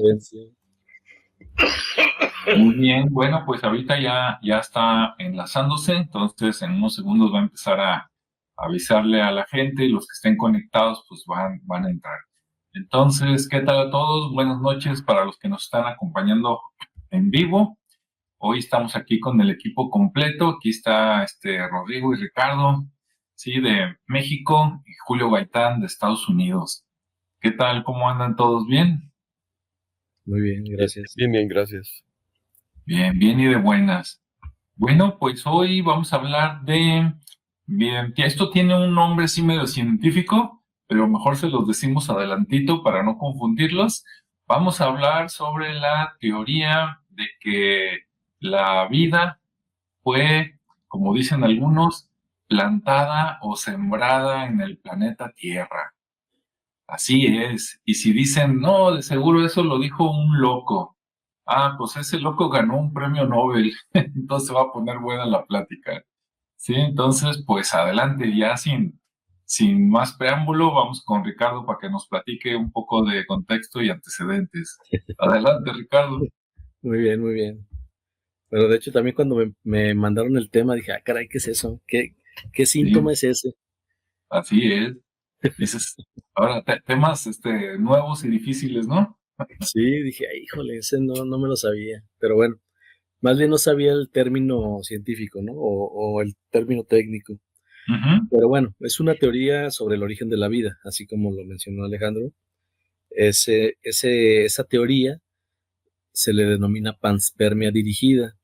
Silencio. Muy bien, bueno, pues ahorita ya está enlazándose, entonces en unos segundos va a empezar a avisarle a la gente y los que estén conectados pues van a entrar. Entonces, ¿qué tal a todos? Buenas noches para los que nos están acompañando en vivo. Hoy estamos aquí con el equipo completo. Aquí está Rodrigo y Ricardo, sí, de México, y Julio Gaitán de Estados Unidos. ¿Qué tal? ¿Cómo andan todos? ¿Bien? Muy bien, gracias. Bien, bien, gracias. Bien, bien y de buenas. Bueno, pues hoy vamos a hablar bien, que esto tiene un nombre así medio científico, pero mejor se los decimos adelantito para no confundirlos. Vamos a hablar sobre la teoría de que la vida fue, como dicen algunos, plantada o sembrada en el planeta Tierra. Así es. Y si dicen, no, de seguro eso lo dijo un loco. Ah, pues ese loco ganó un premio Nobel. Entonces va a poner buena la plática. Sí, entonces, pues adelante, ya sin más preámbulo, vamos con Ricardo para que nos platique un poco de contexto y antecedentes. Adelante, Ricardo. Muy bien, muy bien. Pero de hecho también cuando me mandaron el tema dije, ah, caray, ¿qué es eso? ¿Qué síntoma Sí, es ese? así es. Dices, ahora temas nuevos y difíciles, ¿no? Sí, dije, ay, híjole, ese no me lo sabía. Pero bueno, más bien no sabía el término científico, ¿no? O el término técnico. Ujú. Pero bueno, es una teoría sobre el origen de la vida, así como lo mencionó Alejandro. Esa teoría se le denomina panspermia dirigida.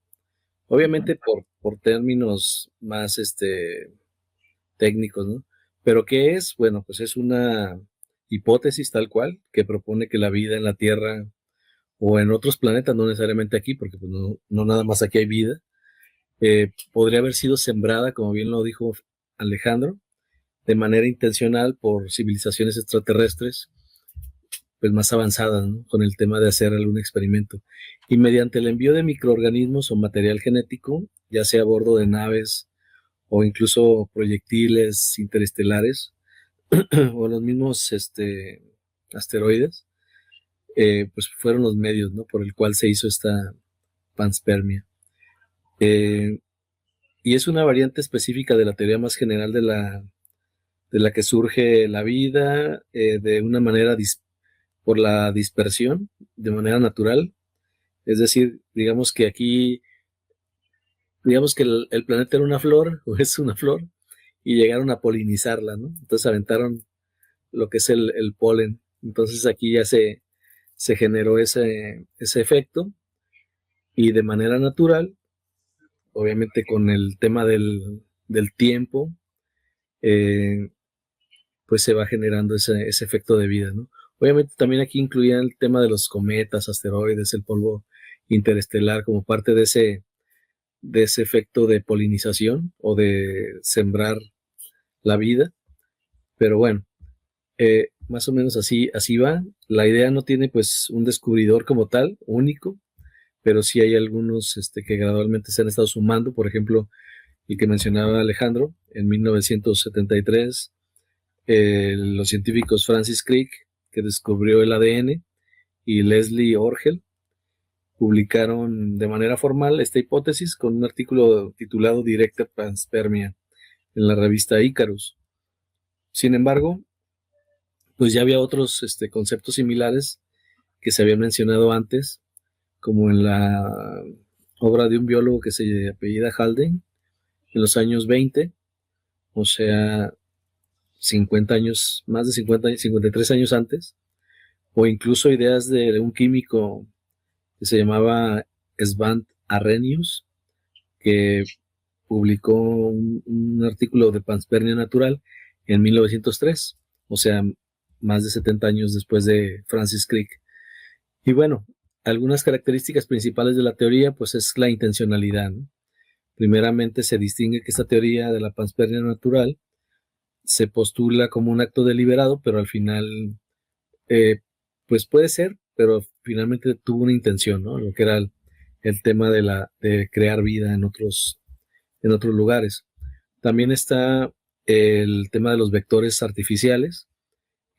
Obviamente por términos más técnicos, ¿no? Pero ¿qué es? Bueno, pues es una hipótesis tal cual que propone que la vida en la Tierra o en otros planetas, no necesariamente aquí, porque pues no nada más aquí hay vida, podría haber sido sembrada, como bien lo dijo Alejandro, de manera intencional por civilizaciones extraterrestres, pues más avanzadas, ¿no? Con el tema de hacer algún experimento. Y mediante el envío de microorganismos o material genético, ya sea a bordo de naves o incluso proyectiles interestelares o los mismos asteroides, pues fueron los medios, ¿no? Por el cual se hizo esta panspermia. Eh, y es una variante específica de la teoría más general de la que surge la vida de una manera por la dispersión, de manera natural. Es decir, digamos que el planeta era una flor, o es una flor, y llegaron a polinizarla, ¿no? Entonces aventaron lo que es el polen. Entonces aquí ya se generó ese efecto y de manera natural, obviamente con el tema del tiempo, eh, pues se va generando ese efecto de vida, ¿no? Obviamente también aquí incluían el tema de los cometas, asteroides, el polvo interestelar como parte de ese efecto de polinización o de sembrar la vida. Pero bueno, más o menos así va. La idea no tiene pues un descubridor como tal, único, pero sí hay algunos que gradualmente se han estado sumando. Por ejemplo, el que mencionaba Alejandro, en 1973, los científicos Francis Crick, que descubrió el ADN, y Leslie Orgel, publicaron de manera formal esta hipótesis con un artículo titulado Directa Panspermia en la revista Icarus. Sin embargo, pues ya había otros conceptos similares que se habían mencionado antes, como en la obra de un biólogo que se apellida Haldane, en los años 20, o sea, 50 años, más de 50, 53 años antes, o incluso ideas de un químico que se llamaba Svante Arrhenius, que publicó un artículo de panspermia natural en 1903, o sea, más de 70 años después de Francis Crick. Y bueno, algunas características principales de la teoría, pues es la intencionalidad, ¿no? Primeramente se distingue que esta teoría de la panspermia natural se postula como un acto deliberado, pero al final, eh, pues puede ser, pero finalmente tuvo una intención, ¿no? Lo que era el tema de crear vida en otros lugares. También está el tema de los vectores artificiales,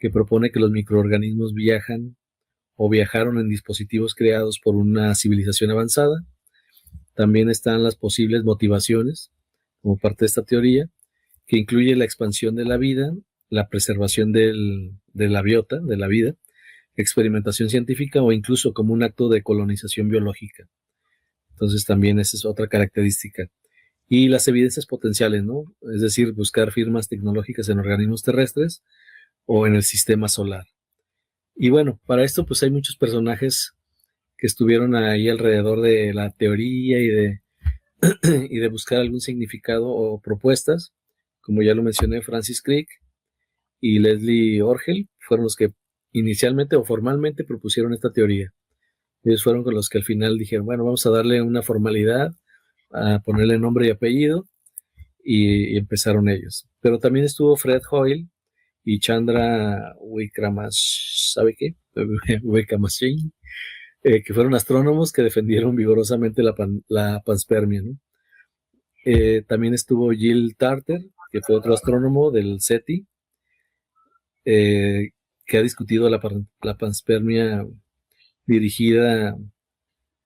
que propone que los microorganismos viajan o viajaron en dispositivos creados por una civilización avanzada. También están las posibles motivaciones, como parte de esta teoría, que incluye la expansión de la vida, la preservación de la biota, de la vida, experimentación científica o incluso como un acto de colonización biológica. Entonces también esa es otra característica. Y las evidencias potenciales, ¿no? Es decir, buscar firmas tecnológicas en organismos terrestres o en el sistema solar. Y bueno, para esto pues hay muchos personajes que estuvieron ahí alrededor de la teoría y de buscar algún significado o propuestas. Como ya lo mencioné, Francis Crick y Leslie Orgel fueron los que inicialmente o formalmente propusieron esta teoría. Ellos fueron con los que al final dijeron, bueno, vamos a darle una formalidad, a ponerle nombre y apellido, y empezaron ellos. Pero también estuvo Fred Hoyle y Chandra Wickramasinghe, ¿sabe qué? Wickramasinghe, que fueron astrónomos que defendieron vigorosamente la panspermia, ¿no? También estuvo Gil Tarter, que fue otro astrónomo del SETI, que ha discutido la panspermia dirigida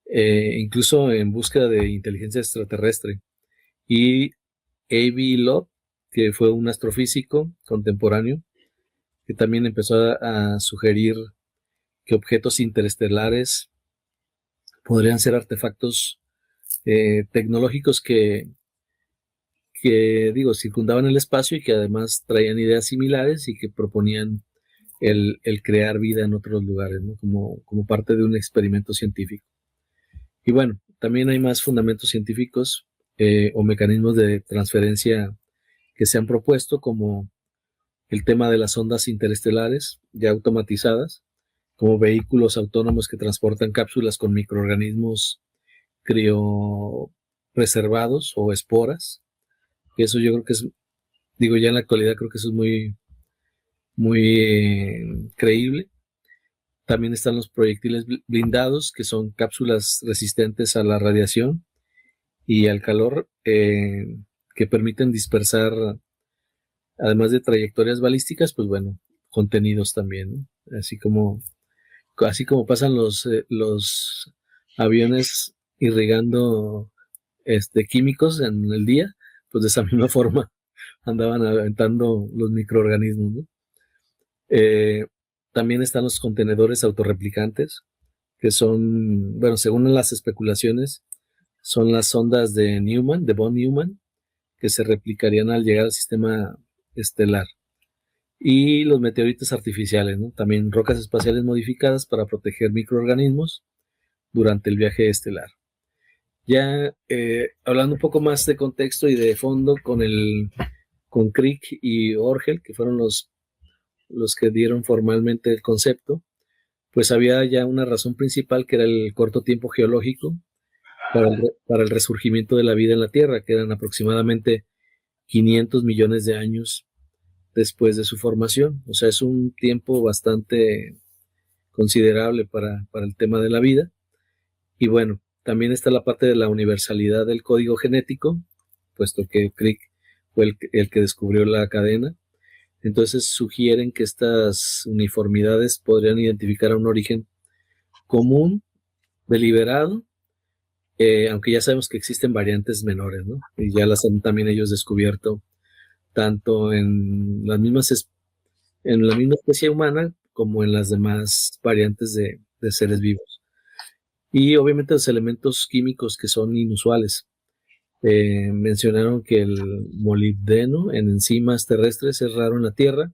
incluso en búsqueda de inteligencia extraterrestre. Y A.B. Lott, que fue un astrofísico contemporáneo, que también empezó a sugerir que objetos interestelares podrían ser artefactos tecnológicos que, digo, circundaban el espacio y que además traían ideas similares y que proponían el crear vida en otros lugares, ¿no? Como parte de un experimento científico. Y bueno, también hay más fundamentos científicos o mecanismos de transferencia que se han propuesto, como el tema de las ondas interestelares ya automatizadas, como vehículos autónomos que transportan cápsulas con microorganismos criopreservados o esporas. Que eso yo creo que es, digo, ya en la actualidad creo que eso es muy creíble. También están los proyectiles blindados, que son cápsulas resistentes a la radiación y al calor, que permiten dispersar, además de trayectorias balísticas, pues bueno, contenidos también, ¿no? Así como pasan los aviones irrigando químicos en el día, pues de esa misma forma andaban aventando los microorganismos, ¿no? Eh, También están los contenedores autorreplicantes, que son, bueno, según las especulaciones, son las sondas de Newman, de von Neumann, que se replicarían al llegar al sistema estelar. Y los meteoritos artificiales, ¿no? También rocas espaciales modificadas para proteger microorganismos durante el viaje estelar. Ya hablando un poco más de contexto y de fondo con Crick y Orgel, que fueron los que dieron formalmente el concepto, pues había ya una razón principal, que era el corto tiempo geológico para el resurgimiento de la vida en la Tierra, que eran aproximadamente 500 millones de años después de su formación. O sea, es un tiempo bastante considerable para el tema de la vida. Y bueno, también está la parte de la universalidad del código genético, puesto que Crick fue el que descubrió la cadena. Entonces sugieren que estas uniformidades podrían identificar a un origen común, deliberado, aunque ya sabemos que existen variantes menores, ¿no? Y ya las han también ellos descubierto tanto en la misma especie humana como en las demás variantes de seres vivos. Y obviamente los elementos químicos que son inusuales. Mencionaron que el molibdeno en enzimas terrestres es raro en la Tierra,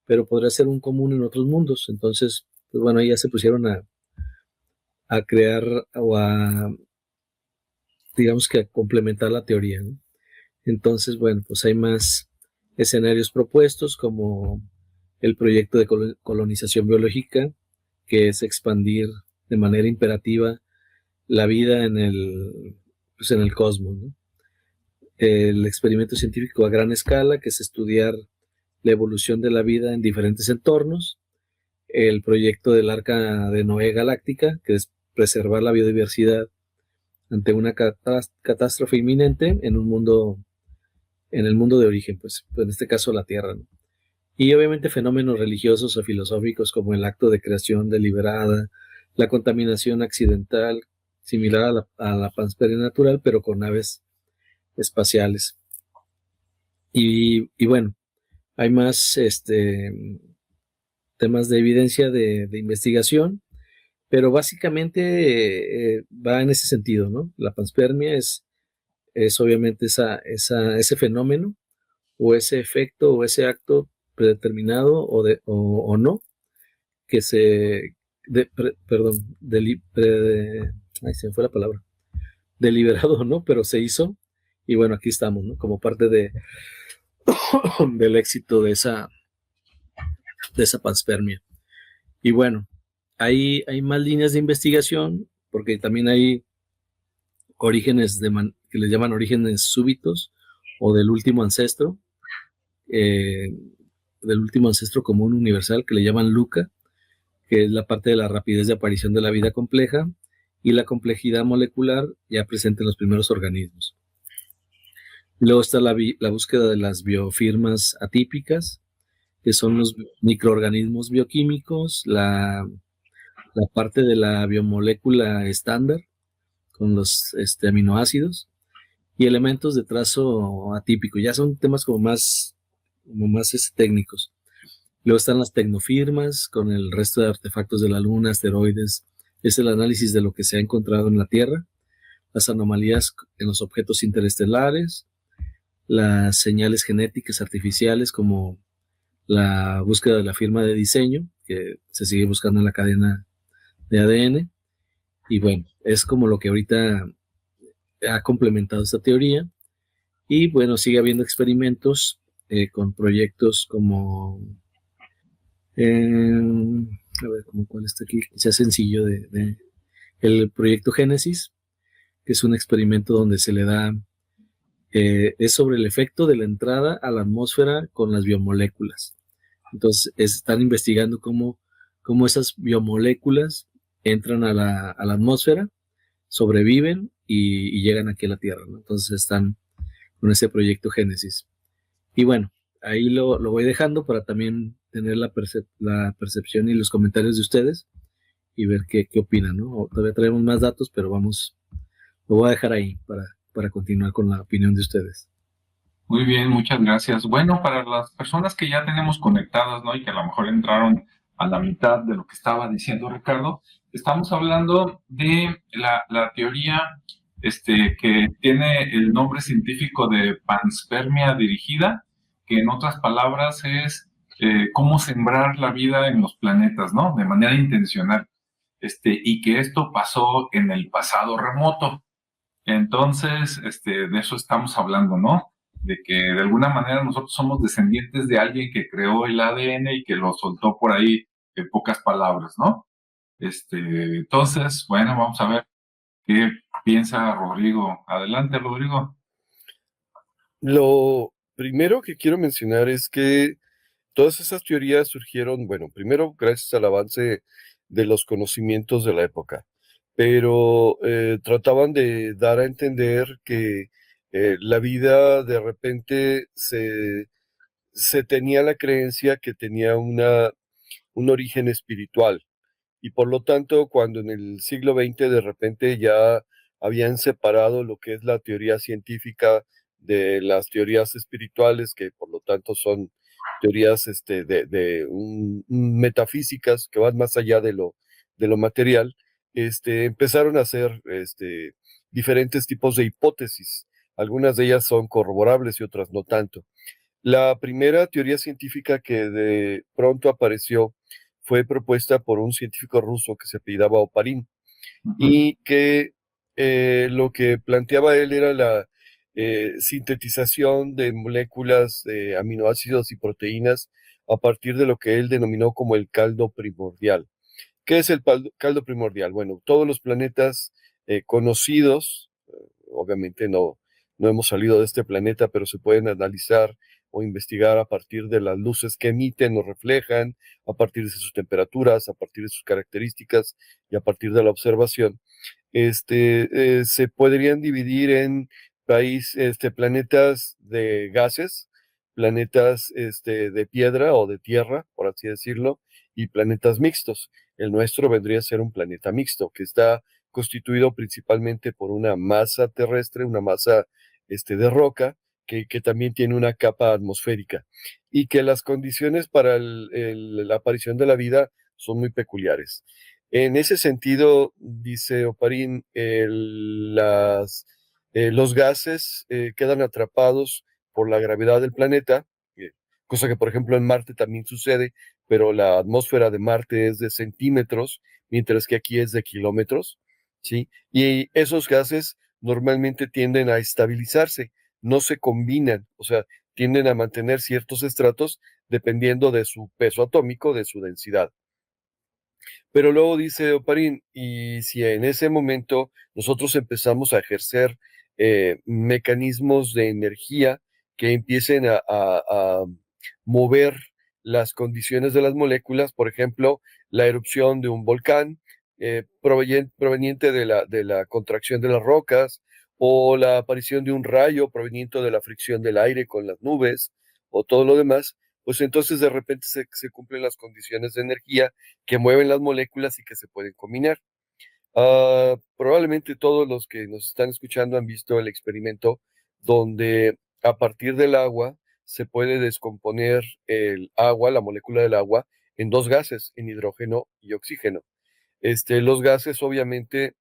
pero podría ser un común en otros mundos. Entonces, pues bueno, ahí ya se pusieron a crear o digamos que a complementar la teoría, ¿no? Entonces, bueno, pues hay más escenarios propuestos, como el proyecto de colonización biológica, que es expandir de manera imperativa la vida pues en el cosmos, ¿no? El experimento científico a gran escala, que es estudiar la evolución de la vida en diferentes entornos. El proyecto del Arca de Noé galáctica, que es preservar la biodiversidad ante una catástrofe inminente en el mundo de origen, pues en este caso la Tierra, ¿no? y obviamente fenómenos religiosos o filosóficos como el acto de creación deliberada, la contaminación accidental, similar a la panspermia natural, pero con naves espaciales. Y bueno, hay más temas de evidencia de investigación, pero básicamente va en ese sentido, ¿no? La panspermia es obviamente ese fenómeno o ese efecto o ese acto predeterminado o no, que perdón, ay, se me fue la palabra, deliberado o no, pero se hizo, y bueno, aquí estamos, ¿no? Como parte del éxito de esa panspermia. Y bueno, hay más líneas de investigación, porque también hay orígenes que les llaman orígenes súbitos o eh, del último ancestro común universal que le llaman LUCA, que es la parte de la rapidez de aparición de la vida compleja y la complejidad molecular ya presente en los primeros organismos. Luego está la búsqueda de las biofirmas atípicas, que son los microorganismos bioquímicos, la parte de la biomolécula estándar con los aminoácidos y elementos de trazo atípico. Ya son temas como más técnicos. Luego están las tecnofirmas con el resto de artefactos de la Luna, asteroides. Es el análisis de lo que se ha encontrado en la Tierra, las anomalías en los objetos interestelares, las señales genéticas artificiales como la búsqueda de la firma de diseño, que se sigue buscando en la cadena de ADN. Y bueno, es como lo que ahorita ha complementado esta teoría. Y bueno, sigue habiendo experimentos con proyectos como, a ver, como cuál está aquí, sea sencillo, el proyecto Génesis, que es un experimento donde se le da, es sobre el efecto de la entrada a la atmósfera con las biomoléculas. Entonces, están investigando cómo esas biomoléculas entran a la atmósfera, sobreviven y llegan aquí a la Tierra, ¿no? Entonces están con ese proyecto Génesis. Y bueno, ahí lo voy dejando para también tener la percepción y los comentarios de ustedes y ver qué opinan, ¿no? Todavía traemos más datos, pero lo voy a dejar ahí para continuar con la opinión de ustedes. Muy bien, muchas gracias. Bueno, para las personas que ya tenemos conectadas, ¿no? Y que a lo mejor entraron a la mitad de lo que estaba diciendo Ricardo, estamos hablando de la teoría que tiene el nombre científico de panspermia dirigida, que en otras palabras es cómo sembrar la vida en los planetas, ¿no? De manera intencional. Y que esto pasó en el pasado remoto. Entonces, de eso estamos hablando, ¿no? De que de alguna manera nosotros somos descendientes de alguien que creó el ADN y que lo soltó por ahí en pocas palabras, ¿no? Entonces, bueno, vamos a ver qué piensa Rodrigo. Adelante, Rodrigo. Lo primero que quiero mencionar es que todas esas teorías surgieron, bueno, primero gracias al avance de los conocimientos de la época, pero trataban de dar a entender que la vida de repente se tenía la creencia que tenía un origen espiritual. Y por lo tanto, cuando en el siglo XX de repente ya habían separado lo que es la teoría científica de las teorías espirituales, que por lo tanto son teorías metafísicas que van más allá de lo material, empezaron a hacer diferentes tipos de hipótesis. Algunas de ellas son corroborables y otras no tanto. La primera teoría científica que de pronto apareció fue propuesta por un científico ruso que se apellidaba Oparin Ujú. y que lo que planteaba él era la sintetización de moléculas de aminoácidos y proteínas a partir de lo que él denominó como el caldo primordial. ¿Qué es el caldo primordial? Bueno, todos los planetas conocidos, obviamente no hemos salido de este planeta, pero se pueden analizar o investigar a partir de las luces que emiten o reflejan, a partir de sus temperaturas, a partir de sus características y a partir de la observación. Se podrían dividir en planetas de gases, planetas de piedra o de tierra, por así decirlo, y planetas mixtos. El nuestro vendría a ser un planeta mixto, que está constituido principalmente por una masa terrestre, una masa de roca, que también tiene una capa atmosférica, y que las condiciones para la aparición de la vida son muy peculiares. En ese sentido, dice Oparin, los gases quedan atrapados por la gravedad del planeta, cosa que por ejemplo en Marte también sucede, pero la atmósfera de Marte es de centímetros, mientras que aquí es de kilómetros, ¿sí? Y esos gases normalmente tienden a estabilizarse, no se combinan, o sea, tienden a mantener ciertos estratos dependiendo de su peso atómico, de su densidad. Pero luego dice Oparin, y si en ese momento nosotros empezamos a ejercer mecanismos de energía que empiecen a mover las condiciones de las moléculas, por ejemplo, la erupción de un volcán proveniente de la contracción de las rocas, o la aparición de un rayo proveniente de la fricción del aire con las nubes, o todo lo demás, pues entonces de repente se cumplen las condiciones de energía que mueven las moléculas y que se pueden combinar. Probablemente todos los que nos están escuchando han visto el experimento donde a partir del agua se puede descomponer el agua, la molécula del agua, en dos gases, en hidrógeno y oxígeno. Los gases obviamente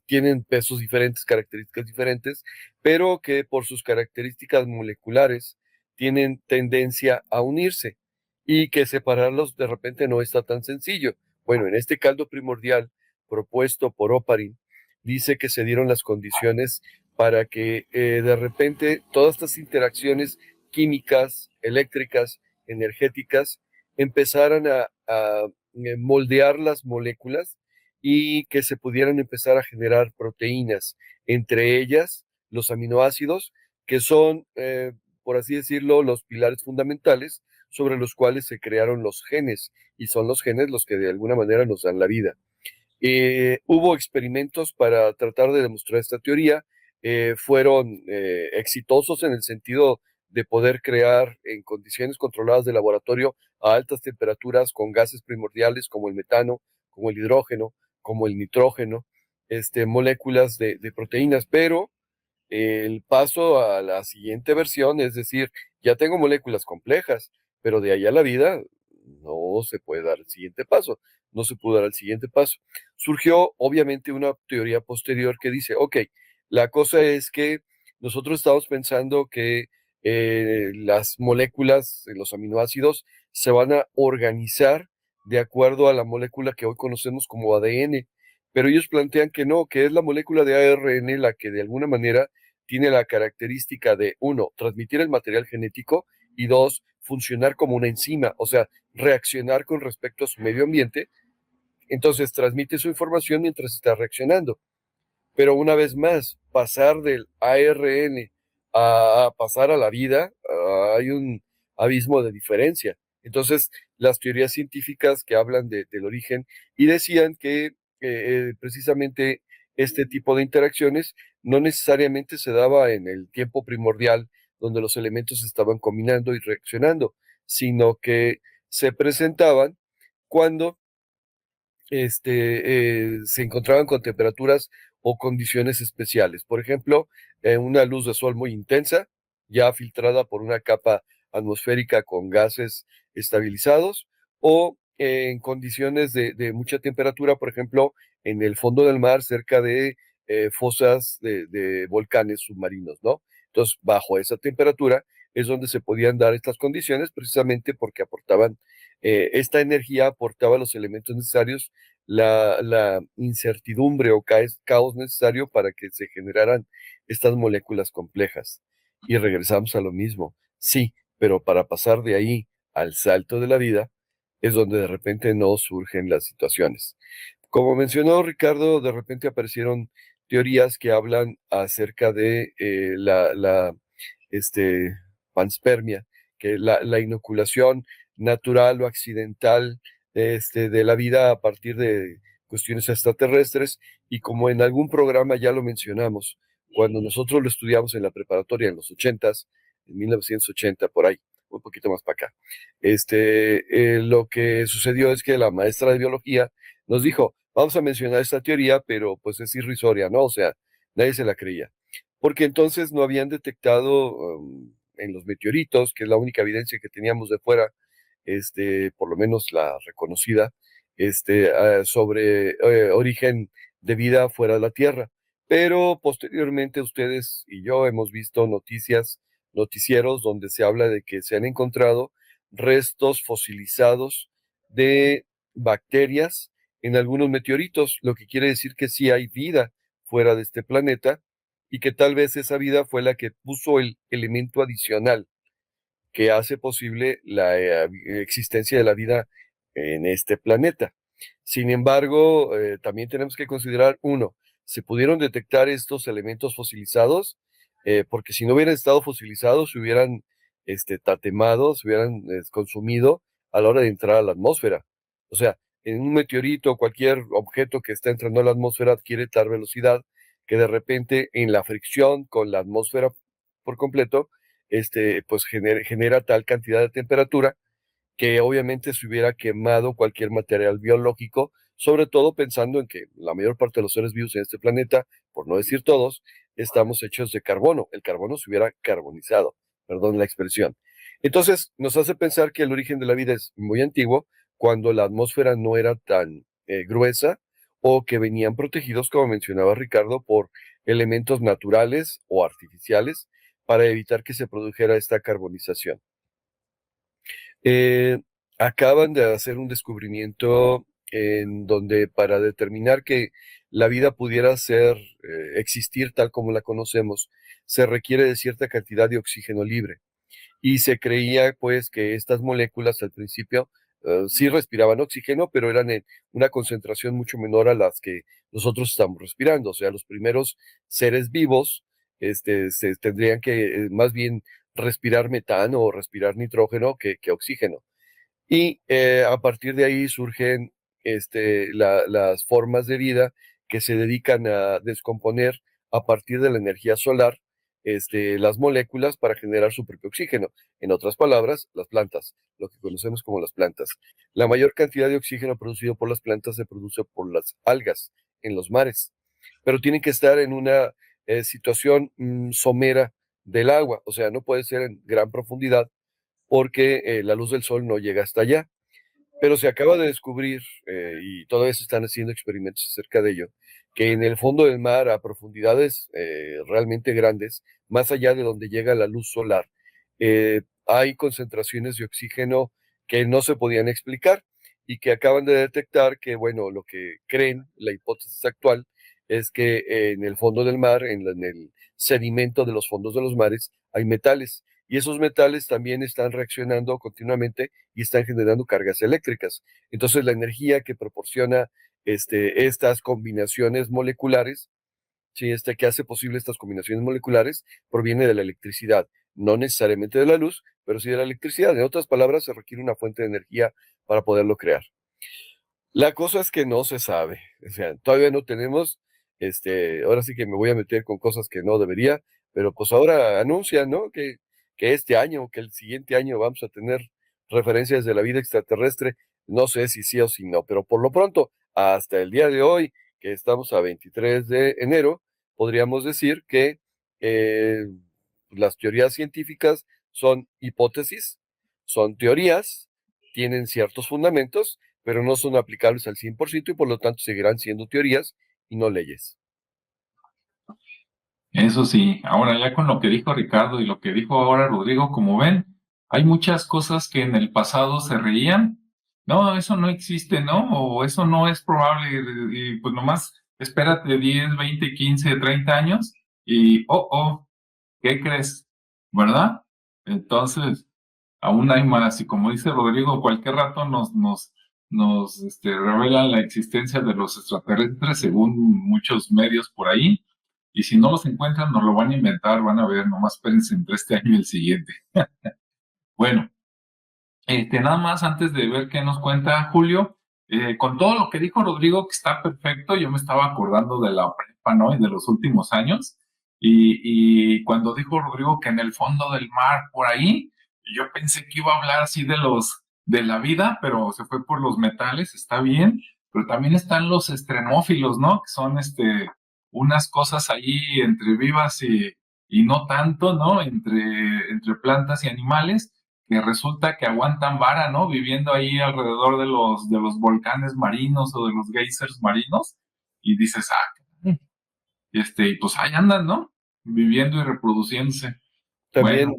tienen pesos diferentes, características diferentes, pero que por sus características moleculares tienen tendencia a unirse y que separarlos de repente no está tan sencillo. Bueno, en este caldo primordial propuesto por Oparin, dice que se dieron las condiciones para que de repente todas estas interacciones químicas, eléctricas, energéticas, empezaran a moldear las moléculas y que se pudieran empezar a generar proteínas, entre ellas los aminoácidos, que son, por así decirlo, los pilares fundamentales sobre los cuales se crearon los genes, y son los genes los que de alguna manera nos dan la vida. Hubo experimentos para tratar de demostrar esta teoría, fueron exitosos en el sentido de poder crear en condiciones controladas de laboratorio a altas temperaturas con gases primordiales como el metano, como el hidrógeno, como el nitrógeno, moléculas de proteínas, pero el paso a la siguiente versión, es decir, ya tengo moléculas complejas, pero de ahí a la vida no se puede dar el siguiente paso, no se pudo dar el siguiente paso. Surgió obviamente una teoría posterior que dice, ok, la cosa es que nosotros estamos pensando que las moléculas, los aminoácidos, se van a organizar de acuerdo a la molécula que hoy conocemos como ADN, pero ellos plantean que no, que es la molécula de ARN la que de alguna manera tiene la característica de, uno, transmitir el material genético y dos, funcionar como una enzima, o sea, reaccionar con respecto a su medio ambiente. Entonces transmite su información mientras está reaccionando. Pero una vez más, pasar del ARN a pasar a la vida, hay un abismo de diferencia. Entonces, las teorías científicas que hablan del origen y decían que precisamente este tipo de interacciones no necesariamente se daba en el tiempo primordial donde los elementos estaban combinando y reaccionando, sino que se presentaban cuando se encontraban con temperaturas o condiciones especiales. Por ejemplo, una luz de sol muy intensa, ya filtrada por una capa atmosférica con gases estabilizados, o en condiciones de mucha temperatura, por ejemplo, en el fondo del mar, cerca de fosas de volcanes submarinos, ¿no? Entonces, bajo esa temperatura es donde se podían dar estas condiciones, precisamente porque aportaban, esta energía aportaba los elementos necesarios, la incertidumbre o caos necesario para que se generaran estas moléculas complejas. Y regresamos a lo mismo. Sí, pero para pasar de ahí al salto de la vida es donde de repente no surgen las situaciones. Como mencionó Ricardo, de repente aparecieron teorías que hablan acerca de la panspermia, que la inoculación natural o accidental de la vida a partir de cuestiones extraterrestres, y como en algún programa ya lo mencionamos, cuando nosotros lo estudiamos en la preparatoria en los ochentas, en 1980, por ahí, un poquito más para acá. Lo que sucedió es que la maestra de biología nos dijo, vamos a mencionar esta teoría, pero pues es irrisoria, ¿no? O sea, nadie se la creía. Porque entonces no habían detectado en los meteoritos, que es la única evidencia que teníamos de fuera, por lo menos la reconocida, sobre origen de vida fuera de la Tierra. Pero posteriormente ustedes y yo hemos visto noticieros donde se habla de que se han encontrado restos fosilizados de bacterias en algunos meteoritos, lo que quiere decir que sí hay vida fuera de este planeta y que tal vez esa vida fue la que puso el elemento adicional que hace posible la existencia de la vida en este planeta. Sin embargo, también tenemos que considerar, uno, se pudieron detectar estos elementos fosilizados, porque si no hubieran estado fosilizados, se hubieran tatemado, se hubieran consumido a la hora de entrar a la atmósfera. O sea, en un meteorito, cualquier objeto que está entrando a la atmósfera adquiere tal velocidad que de repente en la fricción con la atmósfera por completo, pues genera tal cantidad de temperatura que obviamente se hubiera quemado cualquier material biológico, sobre todo pensando en que la mayor parte de los seres vivos en este planeta, por no decir todos, estamos hechos de carbono. El carbono se hubiera carbonizado, perdón la expresión. Entonces, nos hace pensar que el origen de la vida es muy antiguo, cuando la atmósfera no era tan gruesa o que venían protegidos, como mencionaba Ricardo, por elementos naturales o artificiales para evitar que se produjera esta carbonización. Eh, Acaban de hacer un descubrimiento en donde para determinar que la vida pudiera existir tal como la conocemos, se requiere de cierta cantidad de oxígeno libre. Y se creía pues que estas moléculas al principio sí respiraban oxígeno, pero eran en una concentración mucho menor a las que nosotros estamos respirando. O sea, los primeros seres vivos se tendrían que más bien respirar metano o respirar nitrógeno que oxígeno. Y a partir de ahí surgen las formas de vida que se dedican a descomponer a partir de la energía solar las moléculas para generar su propio oxígeno. En otras palabras, las plantas, lo que conocemos como las plantas. La mayor cantidad de oxígeno producido por las plantas se produce por las algas en los mares, pero tienen que estar en una situación somera del agua, o sea, no puede ser en gran profundidad porque la luz del sol no llega hasta allá. Pero se acaba de descubrir, y todavía se están haciendo experimentos acerca de ello, que en el fondo del mar, a profundidades realmente grandes, más allá de donde llega la luz solar, hay concentraciones de oxígeno que no se podían explicar y que acaban de detectar que, bueno, lo que creen, la hipótesis actual, es que en el fondo del mar, en el sedimento de los fondos de los mares, hay metales. Y esos metales también están reaccionando continuamente y están generando cargas eléctricas. Entonces, la energía que proporciona estas combinaciones moleculares, sí, que hace posible estas combinaciones moleculares, proviene de la electricidad. No necesariamente de la luz, pero sí de la electricidad. En otras palabras, se requiere una fuente de energía para poderlo crear. La cosa es que no se sabe, o sea, todavía no tenemos, ahora sí que me voy a meter con cosas que no debería, pero pues ahora anuncian, ¿no? Que este año, que el siguiente año vamos a tener referencias de la vida extraterrestre, no sé si sí o si no, pero por lo pronto, hasta el día de hoy, que estamos a 23 de enero, podríamos decir que eh, las teorías científicas son hipótesis, son teorías, tienen ciertos fundamentos, pero no son aplicables al 100% y por lo tanto seguirán siendo teorías y no leyes. Eso sí, ahora ya con lo que dijo Ricardo y lo que dijo ahora Rodrigo, como ven, hay muchas cosas que en el pasado se reían. No, eso no existe, ¿no? O eso no es probable. Y pues nomás espérate 10, 20, 15, 30 años y, ¿qué crees? ¿Verdad? Entonces, aún hay más. Y como dice Rodrigo, cualquier rato nos revelan la existencia de los extraterrestres según muchos medios por ahí. Y si no los encuentran, nos lo van a inventar, van a ver, nomás espérense entre este año y el siguiente. Bueno, nada más antes de ver qué nos cuenta Julio, con todo lo que dijo Rodrigo, que está perfecto, yo me estaba acordando de la prepa, ¿no? Y de los últimos años. Y cuando dijo Rodrigo que en el fondo del mar, por ahí, yo pensé que iba a hablar así de la vida, pero se fue por los metales, está bien, pero también están los extremófilos, ¿no? Que son unas cosas ahí entre vivas y no tanto, ¿no? Entre plantas y animales, que resulta que aguantan vara, ¿no? Viviendo ahí alrededor de los volcanes marinos o de los geysers marinos, y dices, y pues ahí andan, ¿no? Viviendo y reproduciéndose. Bueno,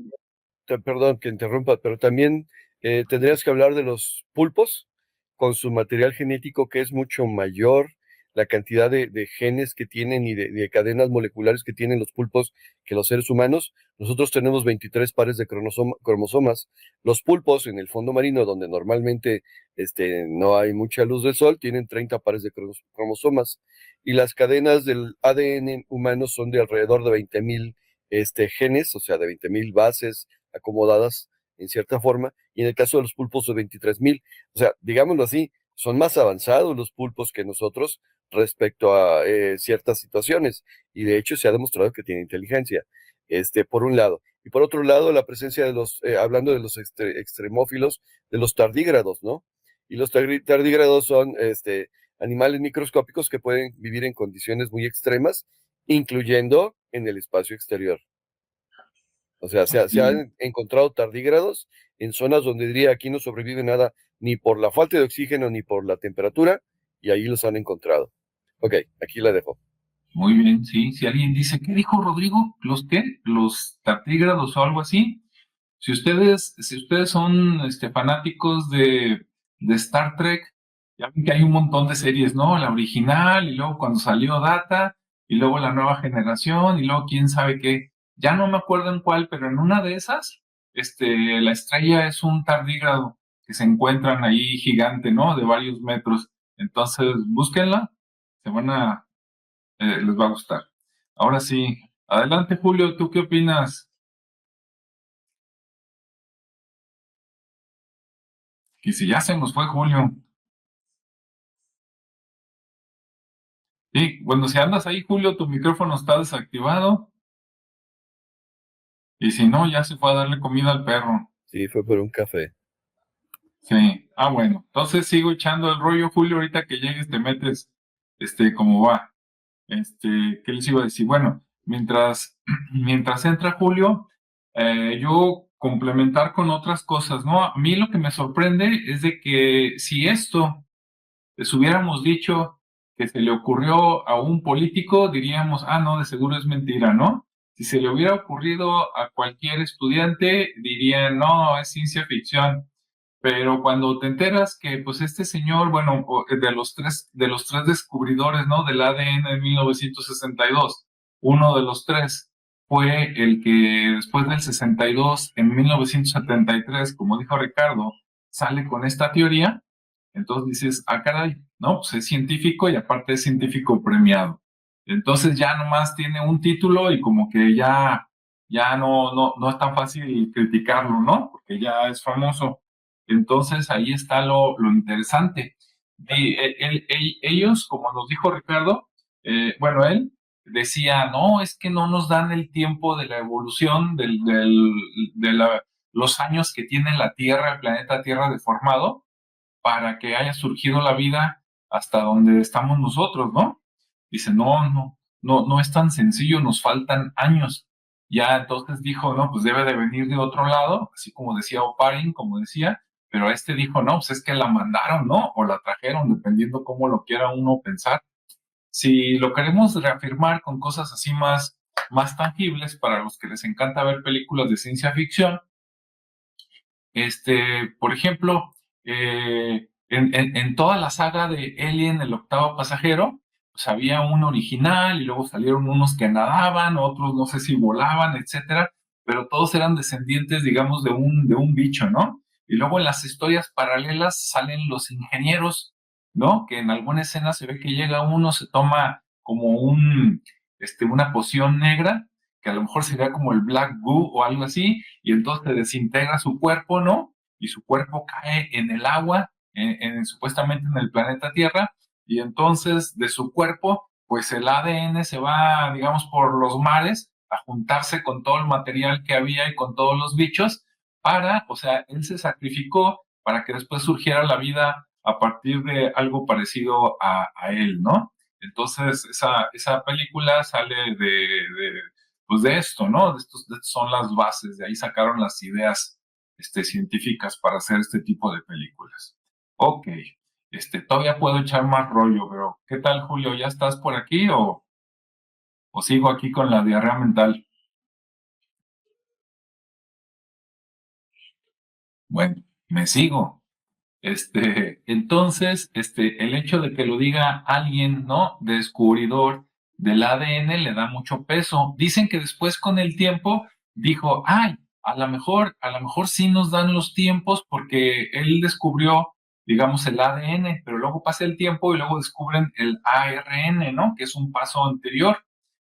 También, perdón que interrumpa, pero también tendrías que hablar de los pulpos con su material genético que es mucho mayor, la cantidad de genes que tienen y de cadenas moleculares que tienen los pulpos que los seres humanos. Nosotros tenemos 23 pares de cromosomas. Los pulpos en el fondo marino, donde normalmente no hay mucha luz del sol, tienen 30 pares de cromosomas. Y las cadenas del ADN humano son de alrededor de 20.000 genes, o sea, de 20.000 bases acomodadas en cierta forma, y en el caso de los pulpos de 23.000. O sea, digámoslo así, son más avanzados los pulpos que nosotros respecto a ciertas situaciones, y de hecho se ha demostrado que tienen inteligencia, por un lado. Y por otro lado, la presencia de hablando de los extremófilos, de los tardígrados, ¿no? Y los tardígrados son animales microscópicos que pueden vivir en condiciones muy extremas, incluyendo en el espacio exterior. O sea, se y han encontrado tardígrados en zonas donde diría aquí no sobrevive nada ni por la falta de oxígeno ni por la temperatura, y ahí los han encontrado. Ok, aquí la dejo. muy bien, sí. Si alguien dice, ¿qué dijo Rodrigo? ¿Los qué? ¿Los tardígrados o algo así? Si ustedes son fanáticos de Star Trek, ya ven que hay un montón de series, ¿no? La original, y luego cuando salió Data, y luego la nueva generación, y luego quién sabe qué. Ya no me acuerdo en cuál, pero en una de esas, la estrella es un tardígrado que se encuentran ahí gigante, ¿no? De varios metros. Entonces, búsquenla, les va a gustar. Ahora sí, adelante, Julio, ¿tú qué opinas? Y si ya se nos fue Julio. Sí, bueno, si andas ahí, Julio, tu micrófono está desactivado. Y si no, ya se fue a darle comida al perro. Sí, fue por un café. Sí. Ah, bueno. Entonces sigo echando el rollo, Julio. Ahorita que llegues te metes, cómo va. ¿Qué les iba a decir? Bueno, mientras entra Julio, yo complementar con otras cosas, ¿no? A mí lo que me sorprende es de que si esto les hubiéramos dicho que se le ocurrió a un político, diríamos, no, de seguro es mentira, ¿no? Si se le hubiera ocurrido a cualquier estudiante, dirían, no, es ciencia ficción. Pero cuando te enteras que, pues, este señor, bueno, de los tres descubridores, ¿no? Del ADN en 1962, uno de los tres fue el que después del 62, en 1973, como dijo Ricardo, sale con esta teoría. Entonces dices, caray, no, pues es científico y aparte es científico premiado. Entonces ya nomás tiene un título y como que ya no es tan fácil criticarlo, ¿no? Porque ya es famoso. Entonces ahí está lo interesante. Ellos, como nos dijo Ricardo, bueno, él decía, no, es que no nos dan el tiempo de la evolución de los años que tiene la Tierra, el planeta Tierra deformado para que haya surgido la vida hasta donde estamos nosotros, ¿no? Dice, no es tan sencillo, nos faltan años. Ya entonces dijo, no, pues debe de venir de otro lado, así como decía Oparin, como decía, pero dijo, no, pues es que la mandaron, ¿no? O la trajeron, dependiendo cómo lo quiera uno pensar. Si lo queremos reafirmar con cosas así más tangibles para los que les encanta ver películas de ciencia ficción, por ejemplo, en toda la saga de Alien, el octavo pasajero, pues había un original y luego salieron unos que nadaban, otros no sé si volaban, etcétera, pero todos eran descendientes, digamos, de un bicho, ¿no? Y luego en las historias paralelas salen los ingenieros, ¿no? Que en alguna escena se ve que llega uno, se toma como una poción negra, que a lo mejor sería como el Black Goo o algo así, y entonces te desintegra su cuerpo, ¿no? Y su cuerpo cae en el agua, supuestamente en el planeta Tierra, y entonces de su cuerpo, pues el ADN se va, digamos, por los mares a juntarse con todo el material que había y con todos los bichos o sea, él se sacrificó para que después surgiera la vida a partir de algo parecido a él, ¿no? Entonces, esa película sale pues de esto, ¿no? De estos son las bases, de ahí sacaron las ideas científicas para hacer este tipo de películas. Ok, todavía puedo echar más rollo, pero ¿qué tal, Julio? ¿Ya estás por aquí o sigo aquí con la diarrea mental? Bueno, me sigo. Entonces, el hecho de que lo diga alguien, ¿no? Descubridor del ADN le da mucho peso. Dicen que después con el tiempo dijo, ay, a lo mejor sí nos dan los tiempos porque él descubrió, digamos, el ADN, pero luego pasa el tiempo y luego descubren el ARN, ¿no? Que es un paso anterior.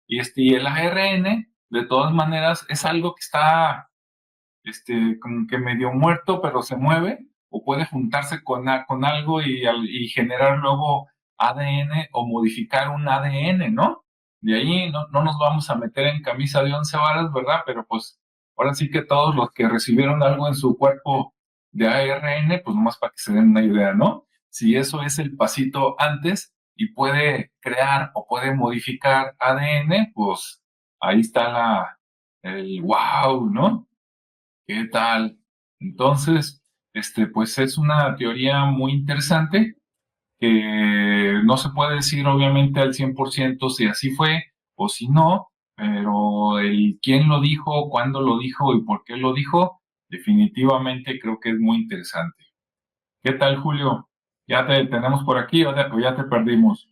Y el ARN, de todas maneras, es algo que está como que medio muerto, pero se mueve, o puede juntarse con algo y generar luego ADN o modificar un ADN, ¿no? De ahí no nos vamos a meter en camisa de 11 varas, ¿verdad? Pero pues ahora sí que todos los que recibieron algo en su cuerpo de ARN, pues nomás para que se den una idea, ¿no? Si eso es el pasito antes y puede crear o puede modificar ADN, pues ahí está el wow, ¿no? ¿Qué tal? Entonces, pues es una teoría muy interesante que no se puede decir obviamente al 100% si así fue o si no, pero el quién lo dijo, cuándo lo dijo y por qué lo dijo, definitivamente creo que es muy interesante. ¿Qué tal, Julio? ¿Ya te tenemos por aquí o ya te perdimos?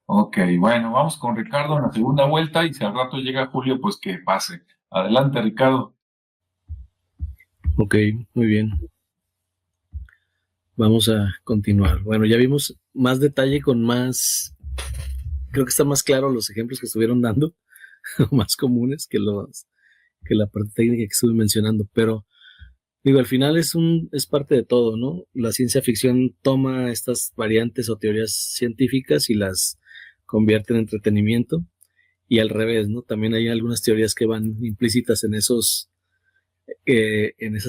Ok, bueno, vamos con Ricardo en la segunda vuelta y si al rato llega Julio, pues que pase. Adelante, Ricardo. Ok, muy bien. Vamos a continuar. Bueno, ya vimos más detalle con más, creo que están más claros los ejemplos que estuvieron dando, más comunes que la parte técnica que estuve mencionando, pero digo, al final es parte de todo, ¿no? La ciencia ficción toma estas variantes o teorías científicas y las convierte en entretenimiento y al revés, ¿no? También hay algunas teorías que van implícitas en esas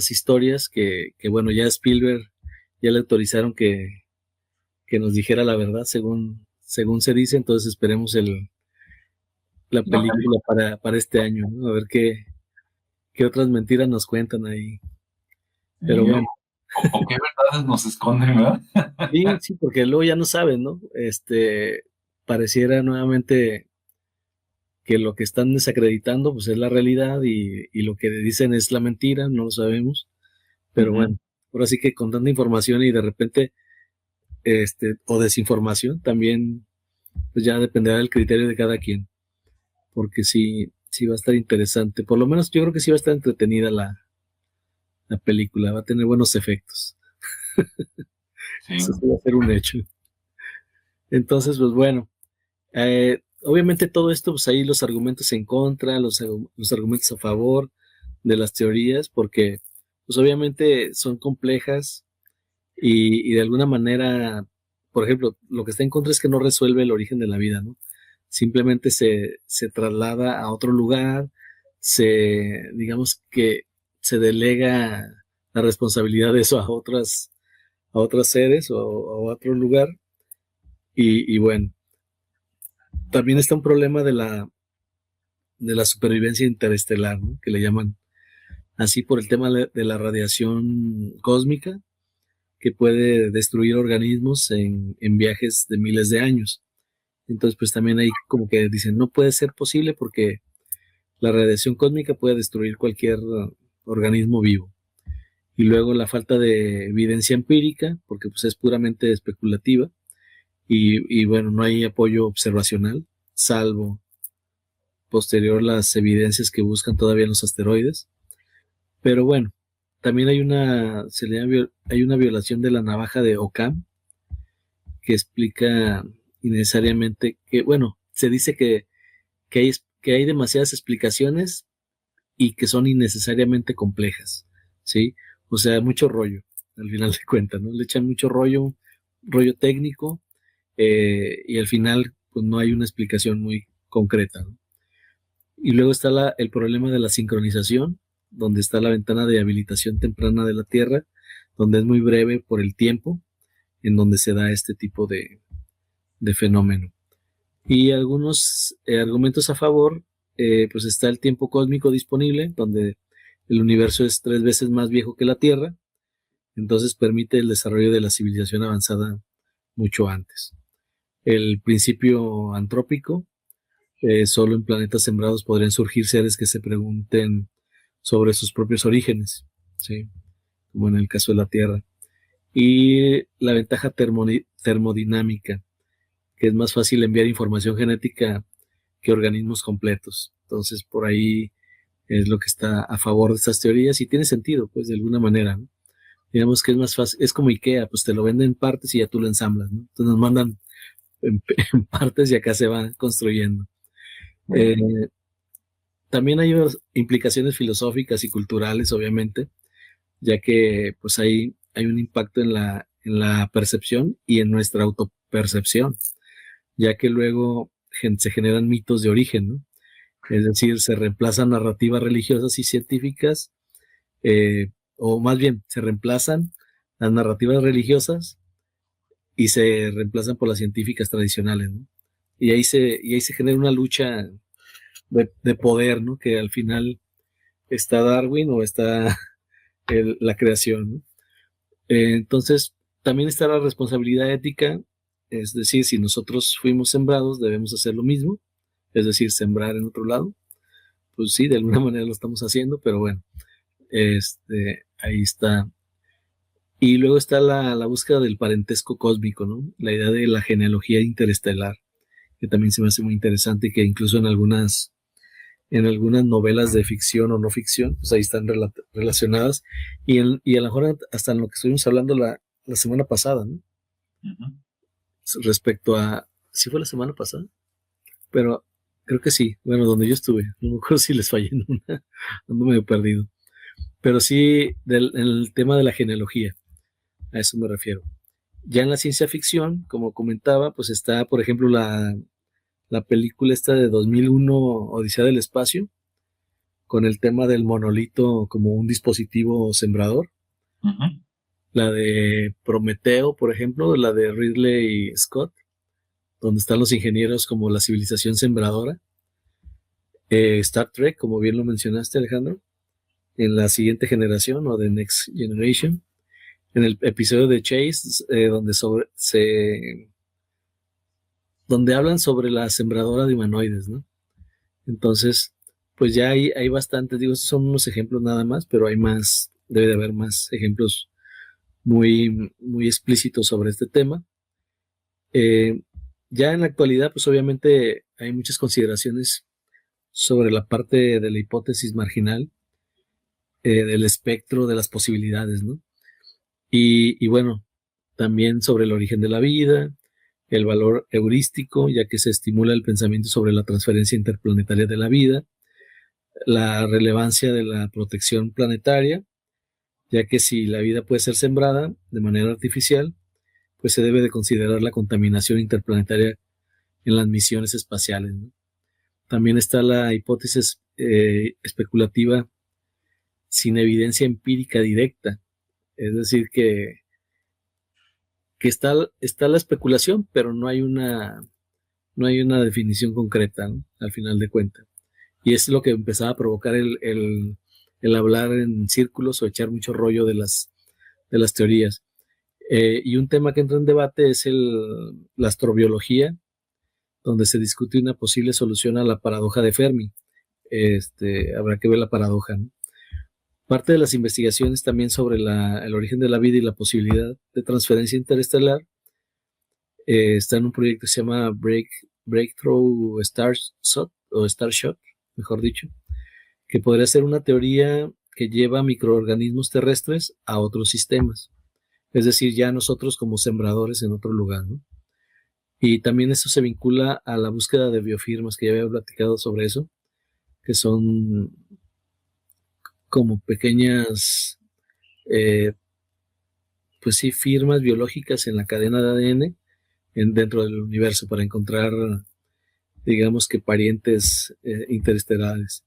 historias que, bueno, ya Spielberg ya le autorizaron que nos dijera la verdad según se dice, entonces esperemos la La peli- película para este año, ¿no? A ver qué otras mentiras nos cuentan ahí. Pero Sí, bueno, o qué verdades nos esconden, ¿verdad? sí, sí, porque luego ya no saben, ¿no? Pareciera nuevamente que lo que están desacreditando pues es la realidad y lo que dicen es la mentira, no lo sabemos, pero Ujú. bueno, ahora sí que con tanta información y de repente, o desinformación, también pues ya dependerá del criterio de cada quien, porque sí, sí va a estar interesante, por lo menos yo creo que sí va a estar entretenida la película, va a tener buenos efectos, Sí, eso sí va a ser un hecho. Entonces, pues bueno, obviamente todo esto, pues ahí los argumentos en contra, los argumentos a favor de las teorías, porque pues obviamente son complejas y de alguna manera, por ejemplo, lo que está en contra es que no resuelve el origen de la vida, ¿no? Simplemente se traslada a otro lugar, digamos que se delega la responsabilidad de eso a otros seres o a otro lugar. Y bueno, también está un problema de la supervivencia interestelar, ¿no? Que le llaman así por el tema de la radiación cósmica que puede destruir organismos en viajes de miles de años. Entonces, pues también ahí como que dicen, no puede ser posible porque la radiación cósmica puede destruir cualquier organismo vivo. Y luego la falta de evidencia empírica, porque pues es puramente especulativa, y bueno, no hay apoyo observacional, salvo posterior las evidencias que buscan todavía en los asteroides. Pero bueno, también hay una violación de la navaja de Occam que explica innecesariamente que, bueno, se dice que hay demasiadas explicaciones y que son innecesariamente complejas, ¿sí? O sea, mucho rollo, al final de cuentas, ¿no? Le echan mucho rollo, rollo técnico, y al final pues no hay una explicación muy concreta, ¿no? Y luego está el problema de la sincronización, donde está la ventana de habilitación temprana de la Tierra, donde es muy breve por el tiempo en donde se da este tipo de fenómeno. Y algunos argumentos a favor, pues está el tiempo cósmico disponible, donde el universo es 3 veces más viejo que la Tierra, entonces permite el desarrollo de la civilización avanzada mucho antes. El principio antrópico, solo en planetas sembrados podrían surgir seres que se pregunten sobre sus propios orígenes, ¿sí? Como en el caso de la Tierra. Y la ventaja termodinámica, que es más fácil enviar información genética que organismos completos. Entonces, por ahí es lo que está a favor de estas teorías y tiene sentido, pues, de alguna manera, ¿no? Digamos que es más fácil, es como IKEA, pues te lo venden en partes y ya tú lo ensamblas, ¿no? Entonces nos mandan en partes y acá se va construyendo. Eh, También hay unas implicaciones filosóficas y culturales, obviamente, ya que pues hay un impacto en la percepción y en nuestra autopercepción, ya que luego se generan mitos de origen, ¿no? Es decir, se reemplazan narrativas religiosas y científicas, o más bien, se reemplazan las narrativas religiosas y se reemplazan por las científicas tradicionales, ¿no? Y ahí se genera una lucha de poder, ¿no? Que al final está Darwin o está la creación, ¿no? Entonces, también está la responsabilidad ética, es decir, si nosotros fuimos sembrados, debemos hacer lo mismo, es decir, sembrar en otro lado. Pues sí, de alguna manera lo estamos haciendo, pero bueno, ahí está. Y luego está la búsqueda del parentesco cósmico, ¿no? La idea de la genealogía interestelar, que también se me hace muy interesante y que incluso en algunas novelas de ficción o no ficción, pues ahí están relacionadas. Y a lo mejor hasta en lo que estuvimos hablando la semana pasada, ¿no? Ujú. Respecto a, ¿sí fue la semana pasada? Pero creo que sí, bueno, donde yo estuve, no me acuerdo si les fallé en una, ando medio perdido. Pero sí, en el tema de la genealogía, a eso me refiero. Ya en la ciencia ficción, como comentaba, pues está, por ejemplo, la película esta de 2001, Odisea del Espacio, con el tema del monolito como un dispositivo sembrador. Ujú. La de Prometeo, por ejemplo, la de Ridley Scott, donde están los ingenieros como la civilización sembradora. Star Trek, como bien lo mencionaste, Alejandro, en la siguiente generación o The Next Generation. En el episodio de Chase, donde hablan sobre la sembradora de humanoides, ¿no? Entonces, pues ya hay bastantes, digo, estos son unos ejemplos nada más, pero hay más, debe de haber más ejemplos muy, muy explícitos sobre este tema. Eh, ya en la actualidad, pues obviamente hay muchas consideraciones sobre la parte de la hipótesis marginal, del espectro de las posibilidades, ¿no? Y bueno, también sobre el origen de la vida, el valor heurístico, ya que se estimula el pensamiento sobre la transferencia interplanetaria de la vida, la relevancia de la protección planetaria, ya que si la vida puede ser sembrada de manera artificial, pues se debe de considerar la contaminación interplanetaria en las misiones espaciales, ¿no? También está la hipótesis especulativa sin evidencia empírica directa, es decir, que está la especulación, pero no hay una definición concreta, ¿no? Al final de cuentas. Y es lo que empezaba a provocar el hablar en círculos o echar mucho rollo de las teorías. Y un tema que entra en debate es la astrobiología, donde se discute una posible solución a la paradoja de Fermi. Habrá que ver la paradoja, ¿no? Parte de las investigaciones también sobre el origen de la vida y la posibilidad de transferencia interestelar está en un proyecto que se llama Breakthrough Starshot, o Starshot, mejor dicho, que podría ser una teoría que lleva microorganismos terrestres a otros sistemas. Es decir, ya nosotros como sembradores en otro lugar, ¿no? Y también eso se vincula a la búsqueda de biofirmas, que ya había platicado sobre eso, que son como pequeñas, eh, pues sí, firmas biológicas en la cadena de ADN dentro del universo para encontrar, digamos que parientes interestelares.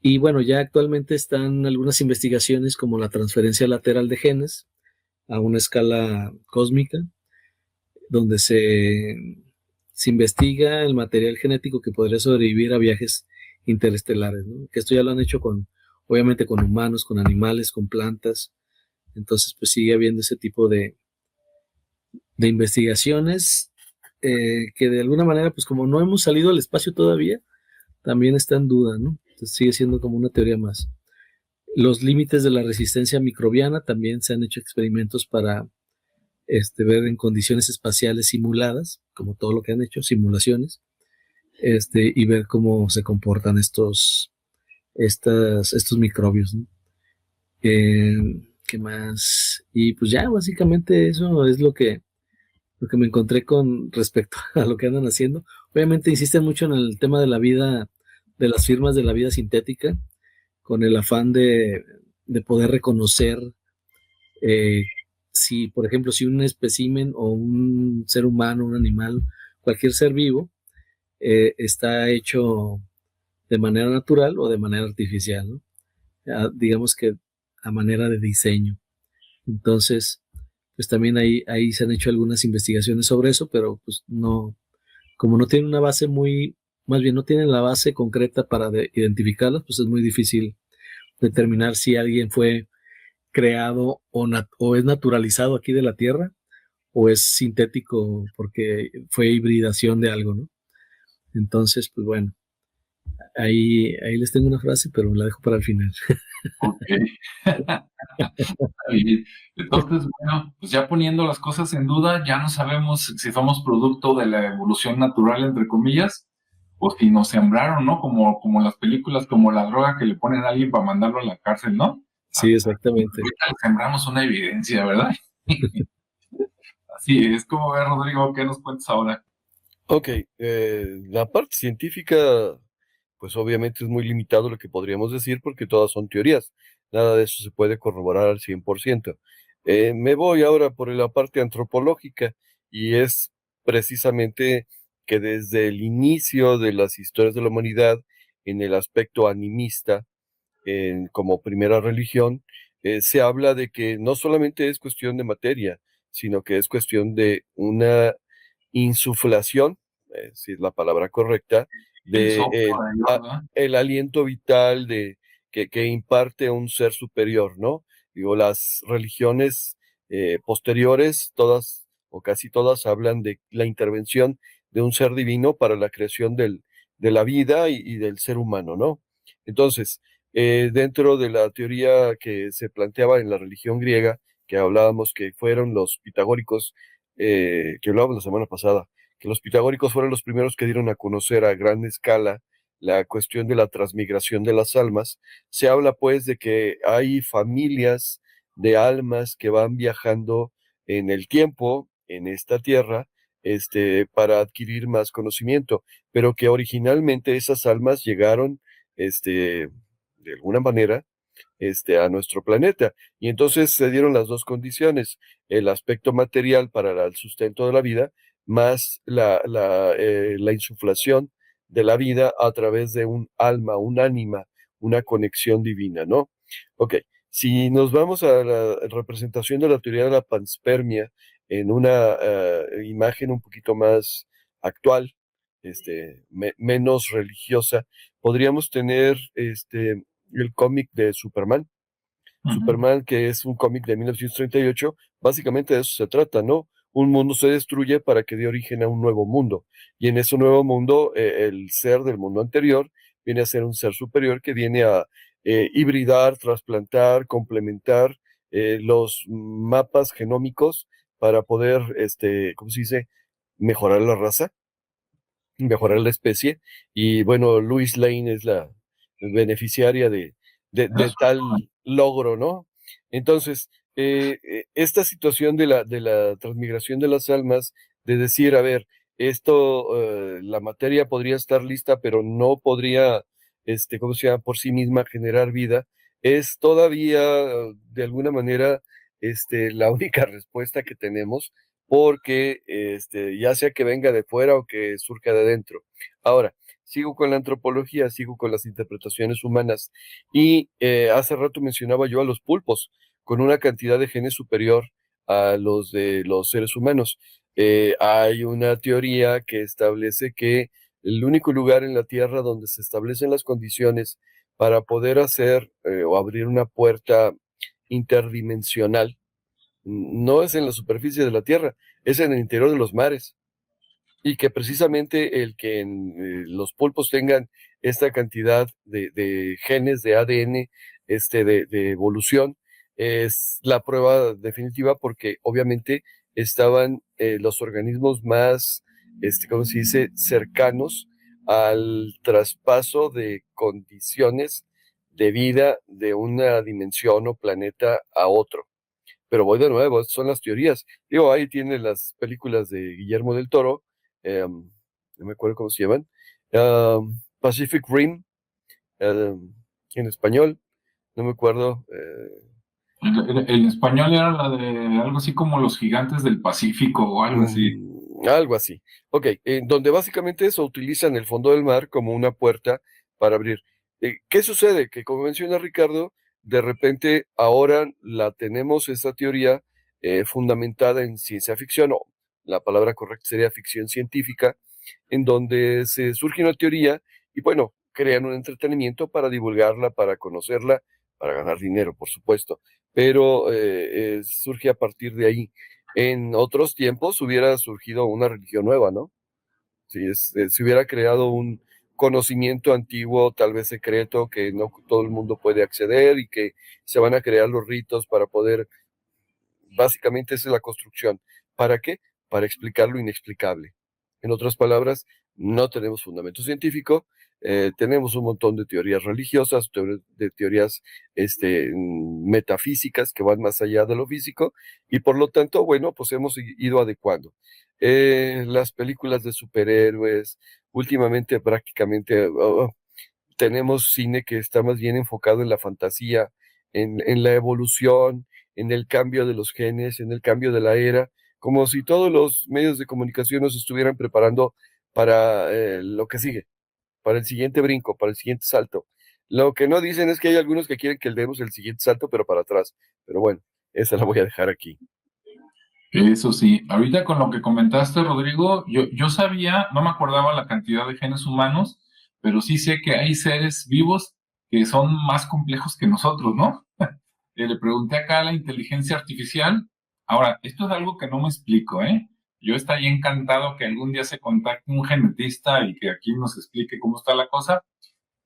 Y bueno, ya actualmente están algunas investigaciones como la transferencia lateral de genes a una escala cósmica, donde se investiga el material genético que podría sobrevivir a viajes interestelares, ¿no? Que esto ya lo han hecho obviamente con humanos, con animales, con plantas. Entonces, pues sigue habiendo ese tipo de investigaciones que de alguna manera, pues como no hemos salido al espacio todavía, también está en duda, ¿no? Entonces sigue siendo como una teoría más. Los límites de la resistencia microbiana también se han hecho experimentos para ver en condiciones espaciales simuladas, como todo lo que han hecho, simulaciones, y ver cómo se comportan estos microbios, ¿no? Eh, ¿Qué más? Y pues ya, básicamente eso es lo que me encontré con respecto a lo que andan haciendo. Obviamente insisten mucho en el tema de la vida, de las firmas de la vida sintética, con el afán de poder reconocer eh, si, por ejemplo, si un espécimen o un ser humano, un animal, cualquier ser vivo, está hecho de manera natural o de manera artificial, ¿no? Digamos que a manera de diseño. Entonces, pues también ahí se han hecho algunas investigaciones sobre eso, pero pues no, como no tienen una base más bien no tienen la base concreta para identificarlas, pues es muy difícil determinar si alguien fue creado o es naturalizado aquí de la Tierra o es sintético porque fue hibridación de algo, ¿no? Entonces, pues bueno, ahí les tengo una frase, pero la dejo para el final. Ok. Está bien. Entonces, bueno, pues ya poniendo las cosas en duda, ya no sabemos si somos producto de la evolución natural, entre comillas, o si nos sembraron, ¿no? Como las películas, como la droga que le ponen a alguien para mandarlo a la cárcel, ¿no? Sí, exactamente. Ahorita le sembramos una evidencia, ¿verdad? Así es. Como ves, Rodrigo, ¿qué nos cuentas ahora? Ok, la parte científica, pues obviamente es muy limitado lo que podríamos decir porque todas son teorías. Nada de eso se puede corroborar al 100%. Me voy ahora por la parte antropológica y es precisamente que desde el inicio de las historias de la humanidad, en el aspecto animista, como primera religión, se habla de que no solamente es cuestión de materia, sino que es cuestión de una insuflación, si es la palabra correcta, El de soplo de Dios, ¿verdad? el aliento vital que imparte un ser superior, ¿no? Digo, las religiones posteriores, todas o casi todas, hablan de la intervención de un ser divino para la creación de la vida y del ser humano, ¿no? Entonces, dentro de la teoría que se planteaba en la religión griega, que hablábamos que fueron los pitagóricos, que hablábamos la semana pasada, que los pitagóricos fueron los primeros que dieron a conocer a gran escala la cuestión de la transmigración de las almas. Se habla pues de que hay familias de almas que van viajando en el tiempo, en esta tierra, para adquirir más conocimiento, pero que originalmente esas almas llegaron, de alguna manera, a nuestro planeta. Y entonces se dieron las dos condiciones, el aspecto material para el sustento de la vida, más la insuflación de la vida a través de un alma, un ánima, una conexión divina, ¿no? Ok, si nos vamos a la representación de la teoría de la panspermia en una imagen un poquito más actual, menos religiosa, podríamos tener el cómic de Superman. Ujú. Superman, que es un cómic de 1938, básicamente de eso se trata, ¿no? Un mundo se destruye para que dé origen a un nuevo mundo. Y en ese nuevo mundo, el ser del mundo anterior viene a ser un ser superior que viene a hibridar, trasplantar, complementar los mapas genómicos para poder, ¿cómo se dice? Mejorar la raza, mejorar la especie. Y bueno, Louis Lane es la beneficiaria de tal logro, ¿no? Entonces, esta situación de la transmigración de las almas, de decir, a ver, la materia podría estar lista, pero no podría, ¿cómo se llama?, por sí misma generar vida, es todavía, de alguna manera, la única respuesta que tenemos, porque ya sea que venga de fuera o que surja de dentro. Ahora, sigo con la antropología, sigo con las interpretaciones humanas y hace rato mencionaba yo a los pulpos con una cantidad de genes superior a los de los seres humanos. Hay una teoría que establece que el único lugar en la Tierra donde se establecen las condiciones para poder hacer o abrir una puerta interdimensional no es en la superficie de la Tierra, es en el interior de los mares. Y que precisamente el que los pulpos tengan esta cantidad de genes de ADN, de evolución, es la prueba definitiva porque obviamente estaban los organismos más, ¿cómo se dice?, cercanos al traspaso de condiciones de vida de una dimensión o planeta a otro. Pero voy de nuevo, estas son las teorías. Digo, ahí tiene las películas de Guillermo del Toro, no me acuerdo cómo se llaman, Pacific Rim, en español, no me acuerdo. El español era la de algo así como Los Gigantes del Pacífico o algo así. Algo así. Ok, donde básicamente eso utilizan el fondo del mar como una puerta para abrir. ¿Qué sucede? Que como menciona Ricardo, de repente ahora la tenemos esa teoría fundamentada en ciencia ficción, o la palabra correcta sería ficción científica, en donde se surge una teoría y bueno, crean un entretenimiento para divulgarla, para conocerla, para ganar dinero, por supuesto, pero surge a partir de ahí. En otros tiempos hubiera surgido una religión nueva, ¿no? Si se hubiera creado un conocimiento antiguo, tal vez secreto, que no todo el mundo puede acceder y que se van a crear los ritos para poder, básicamente esa es la construcción. ¿Para qué? Para explicar lo inexplicable. En otras palabras, no tenemos fundamento científico, tenemos un montón de teorías religiosas, de teorías metafísicas que van más allá de lo físico y por lo tanto, bueno, pues hemos ido adecuando. Las películas de superhéroes, últimamente prácticamente tenemos cine que está más bien enfocado en la fantasía, en la evolución, en el cambio de los genes, en el cambio de la era, como si todos los medios de comunicación nos estuvieran preparando para lo que sigue, para el siguiente brinco, para el siguiente salto. Lo que no dicen es que hay algunos que quieren que demos el siguiente salto, pero para atrás. Pero bueno, esa la voy a dejar aquí. Eso sí, ahorita con lo que comentaste, Rodrigo, yo sabía, no me acordaba la cantidad de genes humanos, pero sí sé que hay seres vivos que son más complejos que nosotros, ¿no? Le pregunté acá a la inteligencia artificial. Ahora, esto es algo que no me explico, ¿eh? Yo estaría encantado que algún día se contacte un genetista y que aquí nos explique cómo está la cosa,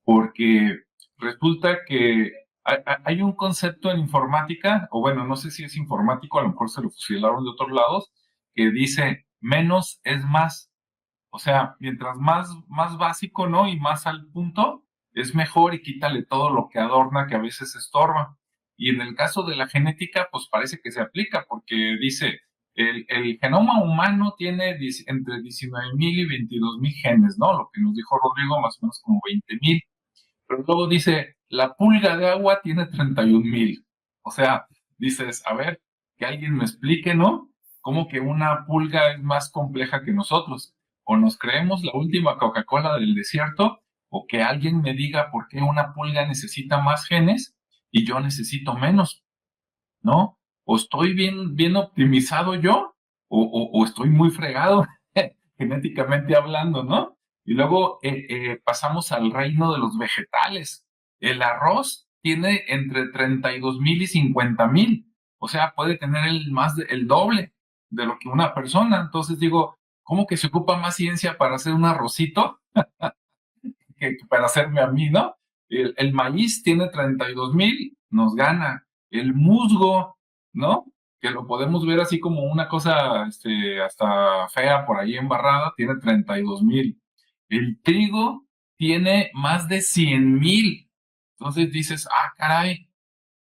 porque resulta que hay un concepto en informática, o bueno, no sé si es informático, a lo mejor se lo fusilaron de otros lados, que dice menos es más. O sea, mientras más básico, ¿no? Y más al punto, es mejor y quítale todo lo que adorna, que a veces estorba. Y en el caso de la genética, pues parece que se aplica, porque dice, el genoma humano tiene entre 19,000 y 22,000 genes, ¿no? Lo que nos dijo Rodrigo, más o menos como 20,000. Pero luego dice, la pulga de agua tiene 31,000. O sea, dices, a ver, que alguien me explique, ¿no? ¿Cómo que una pulga es más compleja que nosotros? O nos creemos la última Coca-Cola del desierto, o que alguien me diga por qué una pulga necesita más genes y yo necesito menos, ¿no? O estoy bien optimizado yo, o estoy muy fregado, genéticamente hablando, ¿no? Y luego pasamos al reino de los vegetales. El arroz tiene entre 32,000 y 50,000. O sea, puede tener el doble de lo que una persona. Entonces digo, ¿cómo que se ocupa más ciencia para hacer un arrocito que para hacerme a mí, ¿no? El maíz tiene 32,000, nos gana. El musgo, ¿no? Que lo podemos ver así como una cosa hasta fea por ahí embarrada, tiene 32,000. El trigo tiene más de 100,000. Entonces dices, ah, caray,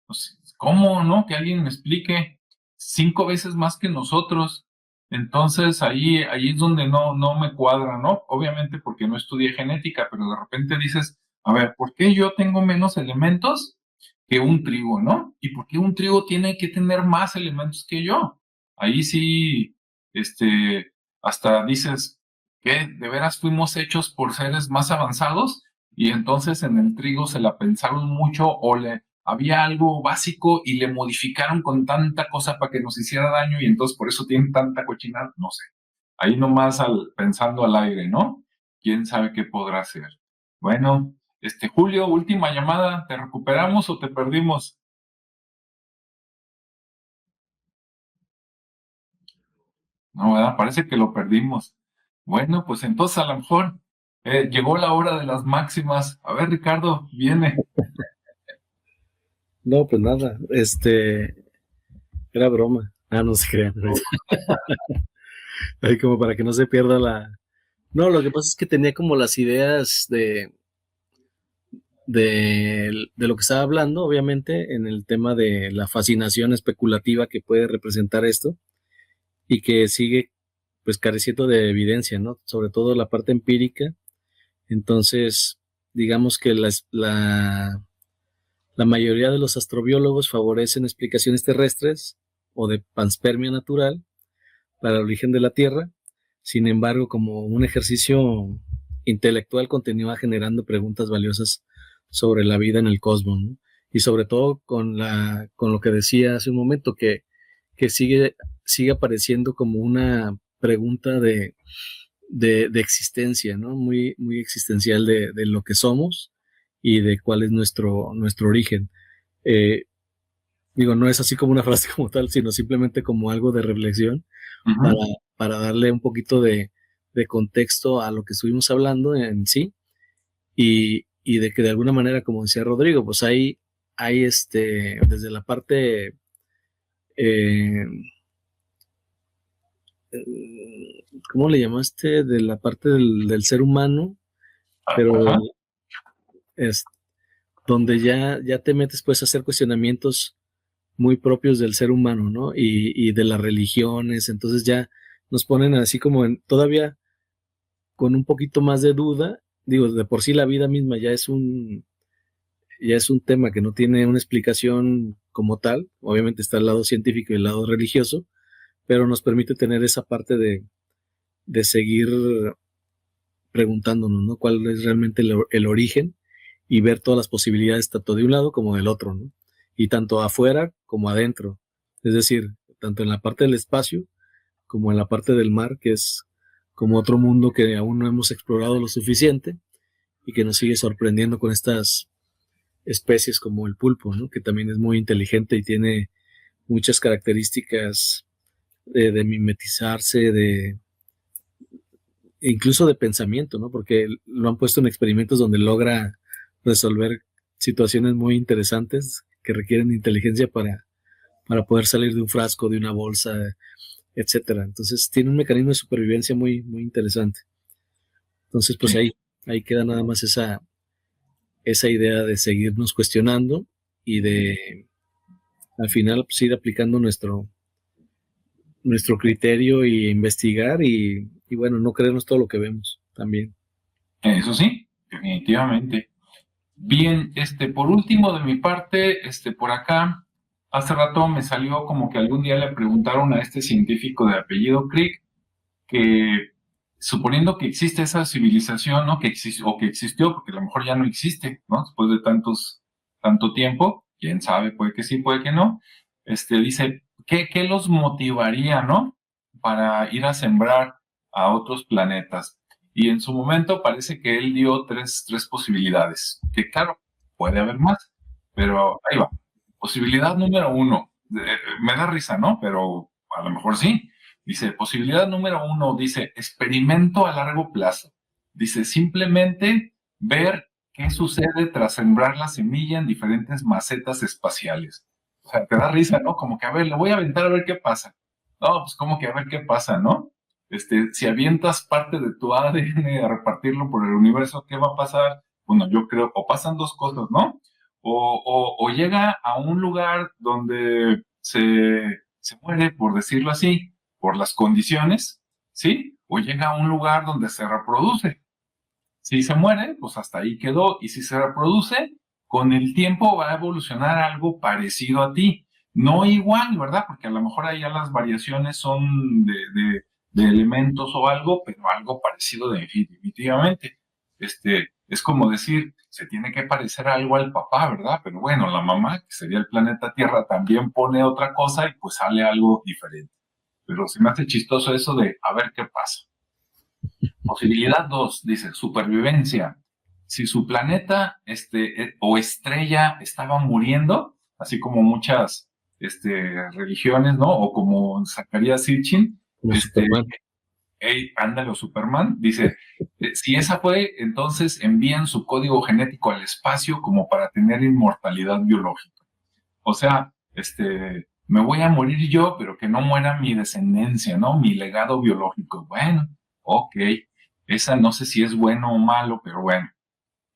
pues, ¿cómo, no? Que alguien me explique. 5 veces más que nosotros. Entonces ahí es donde no me cuadra, ¿no? Obviamente porque no estudié genética, pero de repente dices, a ver, ¿por qué yo tengo menos elementos que un trigo, ¿no? ¿y por qué un trigo tiene que tener más elementos que yo? Ahí sí, hasta dices, ¿qué? ¿De veras fuimos hechos por seres más avanzados? Y entonces en el trigo se la pensaron mucho o había algo básico y le modificaron con tanta cosa para que nos hiciera daño y entonces por eso tienen tanta cochinada, no sé. Ahí nomás pensando al aire, ¿no? ¿Quién sabe qué podrá ser? Bueno, Julio, última llamada, ¿te recuperamos o te perdimos? No, ¿verdad? Parece que lo perdimos. Bueno, pues entonces a lo mejor llegó la hora de las máximas. A ver, Ricardo, viene. No, pues nada, era broma. Ah, no se crean. Ahí como para que no se pierda la... No, lo que pasa es que tenía como las ideas de lo que estaba hablando, obviamente, en el tema de la fascinación especulativa que puede representar esto y que sigue pues careciendo de evidencia, ¿no? Sobre todo la parte empírica. Entonces, digamos que la mayoría de los astrobiólogos favorecen explicaciones terrestres o de panspermia natural para el origen de la Tierra. Sin embargo, como un ejercicio intelectual, continúa generando preguntas valiosas sobre la vida en el cosmos, ¿no? Y sobre todo con lo que decía hace un momento, que sigue apareciendo como una pregunta de existencia, ¿no? Muy, muy existencial de lo que somos y de cuál es nuestro origen. Eh, Digo, no es así como una frase como tal, sino simplemente como algo de reflexión para, Ujú. para darle un poquito de contexto a lo que estuvimos hablando en sí y de que de alguna manera, como decía Rodrigo, pues hay desde la parte, eh, ¿cómo le llamaste? De la parte del ser humano, pero Ajá. es donde ya te metes pues a hacer cuestionamientos muy propios del ser humano, ¿no? Y de las religiones, entonces ya nos ponen así como todavía con un poquito más de duda, digo, de por sí la vida misma ya es un tema que no tiene una explicación como tal, obviamente está el lado científico y el lado religioso, pero nos permite tener esa parte de seguir preguntándonos, ¿no? ¿Cuál es realmente el origen? Y ver todas las posibilidades, tanto de un lado como del otro, ¿no? Y tanto afuera como adentro. Es decir, tanto en la parte del espacio como en la parte del mar, que es como otro mundo que aún no hemos explorado lo suficiente y que nos sigue sorprendiendo con estas especies como el pulpo, ¿no? Que también es muy inteligente y tiene muchas características de mimetizarse, incluso de pensamiento, ¿no? Porque lo han puesto en experimentos donde logra resolver situaciones muy interesantes que requieren inteligencia para poder salir de un frasco, de una bolsa, etcétera. Entonces tiene un mecanismo de supervivencia muy, muy interesante. Entonces, pues Sí. ahí queda nada más esa idea de seguirnos cuestionando y de al final pues, ir aplicando nuestro criterio y investigar y bueno, no creernos todo lo que vemos también. Eso sí, definitivamente. Bien, por último de mi parte, por acá, hace rato me salió como que algún día le preguntaron a este científico de apellido Crick que suponiendo que existe esa civilización, ¿no? O que existió, porque a lo mejor ya no existe, ¿no? Después de tanto tiempo, quién sabe, puede que sí, puede que no. Dice, ¿qué los motivaría, ¿no? Para ir a sembrar a otros planetas. Y en su momento parece que él dio tres posibilidades, que claro, puede haber más, pero ahí va. Posibilidad número uno, me da risa, ¿no? Pero a lo mejor sí. Dice, posibilidad número uno, dice, experimento a largo plazo. Dice, simplemente ver qué sucede tras sembrar la semilla en diferentes macetas espaciales. O sea, te da risa, ¿no? Como que, a ver, le voy a aventar a ver qué pasa. No, pues como que a ver qué pasa, ¿no? Si avientas parte de tu ADN a repartirlo por el universo, ¿qué va a pasar? Bueno, yo creo, o pasan dos cosas, ¿no? O llega a un lugar donde se muere, por decirlo así, por las condiciones, ¿sí? O llega a un lugar donde se reproduce. Si se muere, pues hasta ahí quedó. Y si se reproduce, con el tiempo va a evolucionar algo parecido a ti. No igual, ¿verdad? Porque a lo mejor allá las variaciones son de elementos o algo, pero algo parecido definitivamente. Es como decir, se tiene que parecer algo al papá, ¿verdad? Pero bueno, la mamá, que sería el planeta Tierra, también pone otra cosa y pues sale algo diferente. Pero se me hace chistoso eso de a ver qué pasa. Posibilidad 2, dice, supervivencia. Si su planeta o estrella estaba muriendo, así como muchas religiones, ¿no? O como Zacarías Sitchin, Como Superman. ándale, o Superman, dice, si esa fue, entonces envían su código genético al espacio como para tener inmortalidad biológica. O sea, me voy a morir yo, pero que no muera mi descendencia, ¿no? Mi legado biológico. Bueno, ok. Esa no sé si es bueno o malo, pero bueno.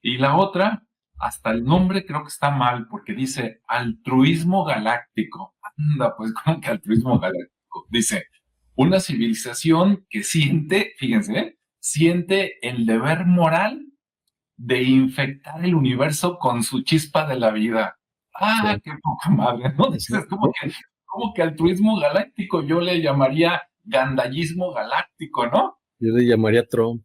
Y la otra, hasta el nombre creo que está mal, porque dice altruismo galáctico. Anda, pues, ¿cómo que altruismo galáctico? Dice, una civilización que siente, fíjense, siente el deber moral de infectar el universo con su chispa de la vida. Ah, Sí. qué poca madre, ¿no? Dices, como que altruismo galáctico, yo le llamaría gandallismo galáctico, ¿no? Yo le llamaría Trump.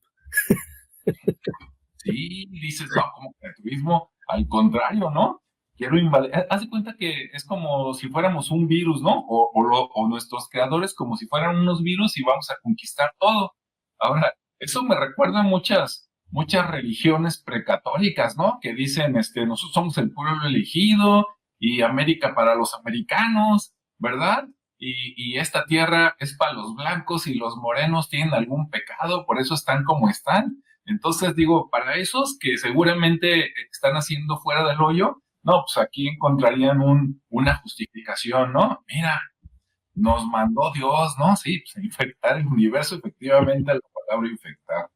Sí, dices, no, como que altruismo, al contrario, ¿no? Quiero invadir. Haz de cuenta que es como si fuéramos un virus, ¿no? O nuestros creadores como si fueran unos virus y vamos a conquistar todo. Ahora, eso me recuerda a muchas religiones precatólicas, ¿no? Que dicen, nosotros somos el pueblo elegido y América para los americanos, ¿verdad? Y esta tierra es para los blancos y los morenos tienen algún pecado, por eso están como están. Entonces digo, para esos que seguramente están haciendo fuera del hoyo, no, pues aquí encontrarían una justificación, ¿no? Mira, nos mandó Dios, ¿no? Sí, pues a infectar el universo, efectivamente, la palabra infectar.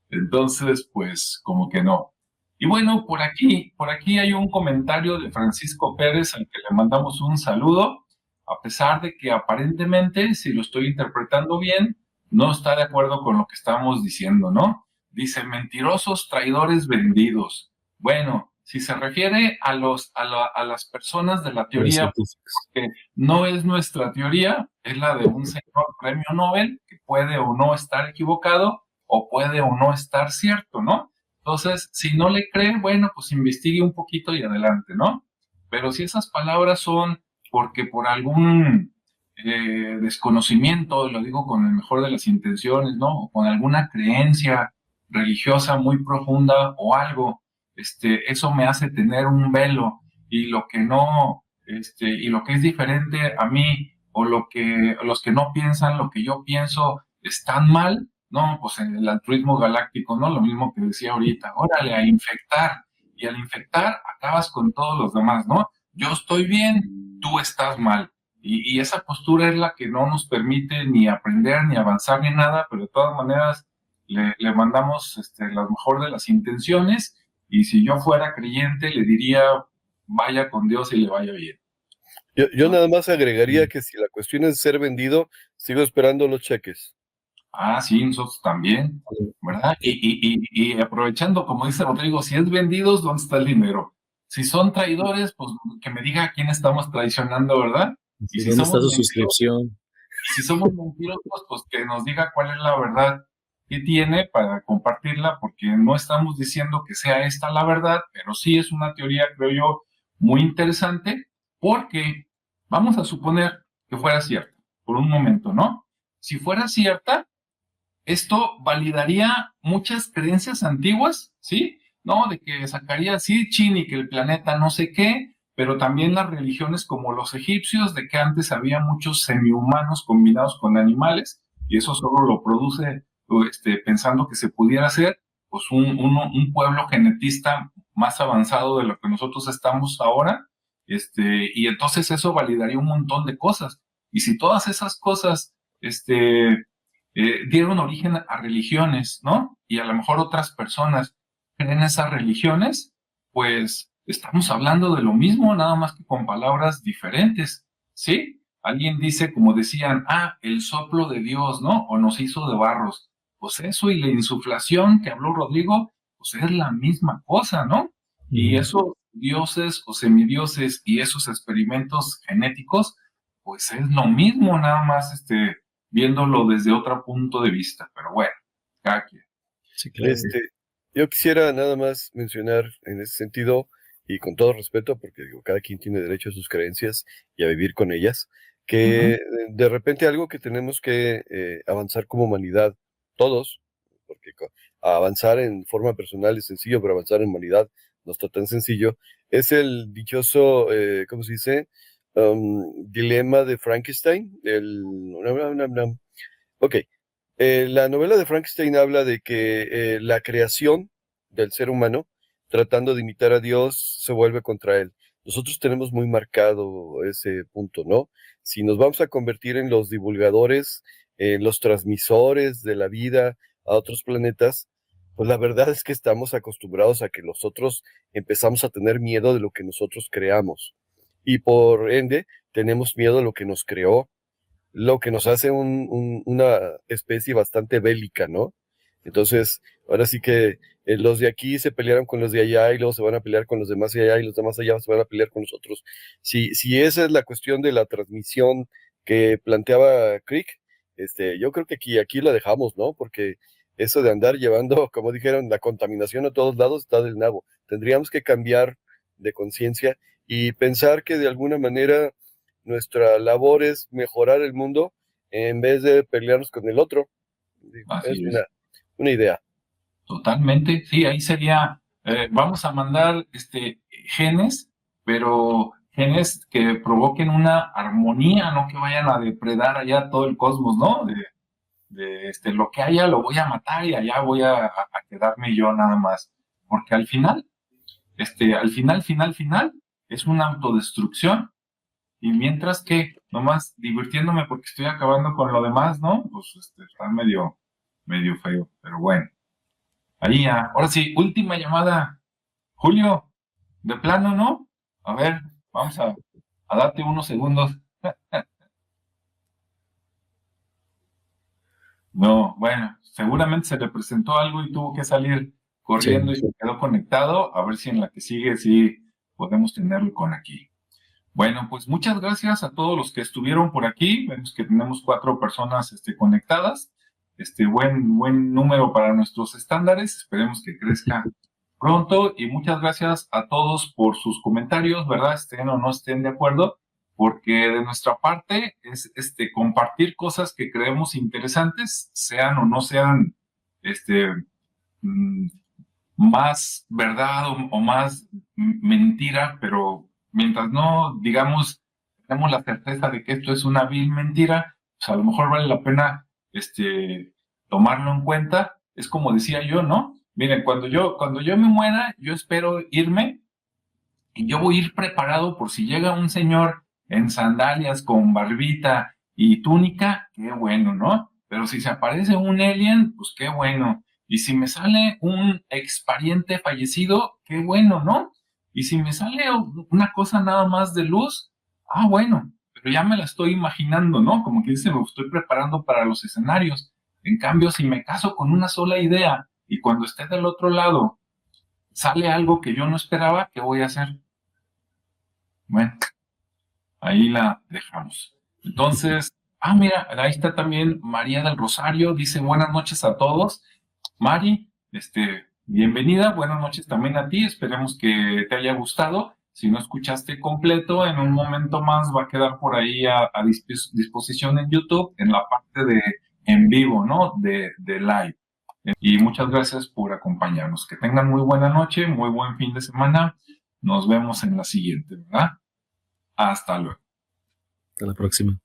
Entonces, pues, como que no. Y bueno, por aquí hay un comentario de Francisco Pérez al que le mandamos un saludo, a pesar de que aparentemente, si lo estoy interpretando bien, no está de acuerdo con lo que estamos diciendo, ¿no? Dice, mentirosos, traidores, vendidos. Bueno, si se refiere a las personas de la Los teoría, científicos. que no es nuestra teoría, es la de un señor premio Nobel que puede o no estar equivocado o puede o no estar cierto, ¿no? Entonces, si no le cree, bueno, pues investigue un poquito y adelante, ¿no? Pero si esas palabras son porque por algún desconocimiento, lo digo con el mejor de las intenciones, ¿no? O con alguna creencia religiosa muy profunda o algo, eso me hace tener un velo y lo que no, y lo que es diferente a mí o los que no piensan lo que yo pienso están mal, no, pues en el altruismo galáctico, ¿no? Lo mismo que decía ahorita, órale, a infectar. Y al infectar acabas con todos los demás, ¿no? Yo estoy bien, tú estás mal. Y esa postura es la que no nos permite ni aprender, ni avanzar, ni nada, pero de todas maneras le mandamos la mejor de las intenciones. Y si yo fuera creyente, le diría, vaya con Dios y le vaya bien. Yo ¿No? nada más agregaría que si la cuestión es ser vendido, sigo esperando los cheques. Ah, sí, nosotros también, ¿verdad? Y aprovechando, como dice Rodrigo, si es vendidos, ¿dónde está el dinero? Si son traidores, pues que me diga a quién estamos traicionando, ¿verdad? Y ¿Y si dónde está somos su mentirosos, suscripción? pues que nos diga cuál es la verdad que tiene para compartirla, porque no estamos diciendo que sea esta la verdad, pero sí es una teoría, creo yo, muy interesante, porque vamos a suponer que fuera cierta, por un momento, ¿no? Si fuera cierta, esto validaría muchas creencias antiguas, ¿sí? ¿No? De que sacaría Sitchin y que el planeta no sé qué, pero también las religiones como los egipcios, de que antes había muchos semihumanos combinados con animales, y eso solo lo produce pensando que se pudiera hacer, pues un pueblo genetista más avanzado de lo que nosotros estamos ahora, y entonces eso validaría un montón de cosas. Y si todas esas cosas, dieron origen a religiones, ¿no? Y a lo mejor otras personas creen esas religiones, pues estamos hablando de lo mismo, nada más que con palabras diferentes, ¿sí? Alguien dice, como decían, el soplo de Dios, ¿no? O nos hizo de barros. Pues eso y la insuflación que habló Rodrigo, pues es la misma cosa, ¿no? Y eso dioses o semidioses y esos experimentos genéticos, pues es lo mismo, nada más viéndolo desde otro punto de vista. Pero bueno, cada quien. Sí, claro. Yo quisiera nada más mencionar en ese sentido, y con todo respeto, porque digo, cada quien tiene derecho a sus creencias y a vivir con ellas, que de repente algo que tenemos que avanzar como humanidad, todos, porque avanzar en forma personal es sencillo, pero avanzar en humanidad no está tan sencillo, es el dichoso, ¿cómo se dice? Dilema de Frankenstein. Ok, la novela de Frankenstein habla de que la creación del ser humano, tratando de imitar a Dios, se vuelve contra él. Nosotros tenemos muy marcado ese punto, ¿no? Si nos vamos a convertir en los divulgadores, en los transmisores de la vida a otros planetas, pues la verdad es que estamos acostumbrados a que nosotros empezamos a tener miedo de lo que nosotros creamos. Y por ende, tenemos miedo de lo que nos creó, lo que nos hace una especie bastante bélica, ¿no? Entonces, ahora sí que los de aquí se pelearon con los de allá y luego se van a pelear con los demás de allá y los demás allá se van a pelear con nosotros. Si esa es la cuestión de la transmisión que planteaba Crick, yo creo que aquí la dejamos, ¿no? Porque eso de andar llevando, como dijeron, la contaminación a todos lados está del nabo. Tendríamos que cambiar de conciencia y pensar que de alguna manera nuestra labor es mejorar el mundo en vez de pelearnos con el otro. Es Así es. una idea. Totalmente, sí, ahí sería, vamos a mandar genes, pero genes que provoquen una armonía, no que vayan a depredar allá todo el cosmos, ¿no? Lo que haya lo voy a matar y allá voy a quedarme yo nada más. Porque al final, final, es una autodestrucción. Y mientras que, nomás divirtiéndome porque estoy acabando con lo demás, ¿no? Pues está medio feo, pero bueno. Ahí ya. Ahora sí, última llamada. Julio, de plano, ¿no? A ver, vamos a darte unos segundos. No, bueno, seguramente se le presentó algo y tuvo que salir corriendo y se quedó conectado. A ver si en la que sigue sí podemos tenerlo con aquí. Bueno, pues muchas gracias a todos los que estuvieron por aquí. Vemos que tenemos 4 personas conectadas. Buen número para nuestros estándares. Esperemos que crezca pronto. Y muchas gracias a todos por sus comentarios, ¿verdad? Estén o no estén de acuerdo, porque de nuestra parte es compartir cosas que creemos interesantes, sean o no sean más verdad o más mentira, pero mientras no, digamos, tenemos la certeza de que esto es una vil mentira, pues a lo mejor vale la pena tomarlo en cuenta. Es como decía yo, ¿no? Miren, cuando yo me muera, yo espero irme y yo voy a ir preparado por si llega un señor en sandalias con barbita y túnica, qué bueno, ¿no? Pero si se aparece un alien, pues qué bueno. Y si me sale un expariente fallecido, qué bueno, ¿no? Y si me sale una cosa nada más de luz, bueno, pero ya me la estoy imaginando, ¿no? Como que dice, me estoy preparando para los escenarios. En cambio, si me caso con una sola idea y cuando esté del otro lado sale algo que yo no esperaba, ¿qué voy a hacer? Bueno, ahí la dejamos. Entonces, mira, ahí está también María del Rosario, dice buenas noches a todos. Mari, bienvenida, buenas noches también a ti, esperemos que te haya gustado. Si no escuchaste completo, en un momento más va a quedar por ahí a disposición en YouTube, en la parte de en vivo, ¿no? De live. Y muchas gracias por acompañarnos. Que tengan muy buena noche, muy buen fin de semana. Nos vemos en la siguiente, ¿verdad? Hasta luego. Hasta la próxima.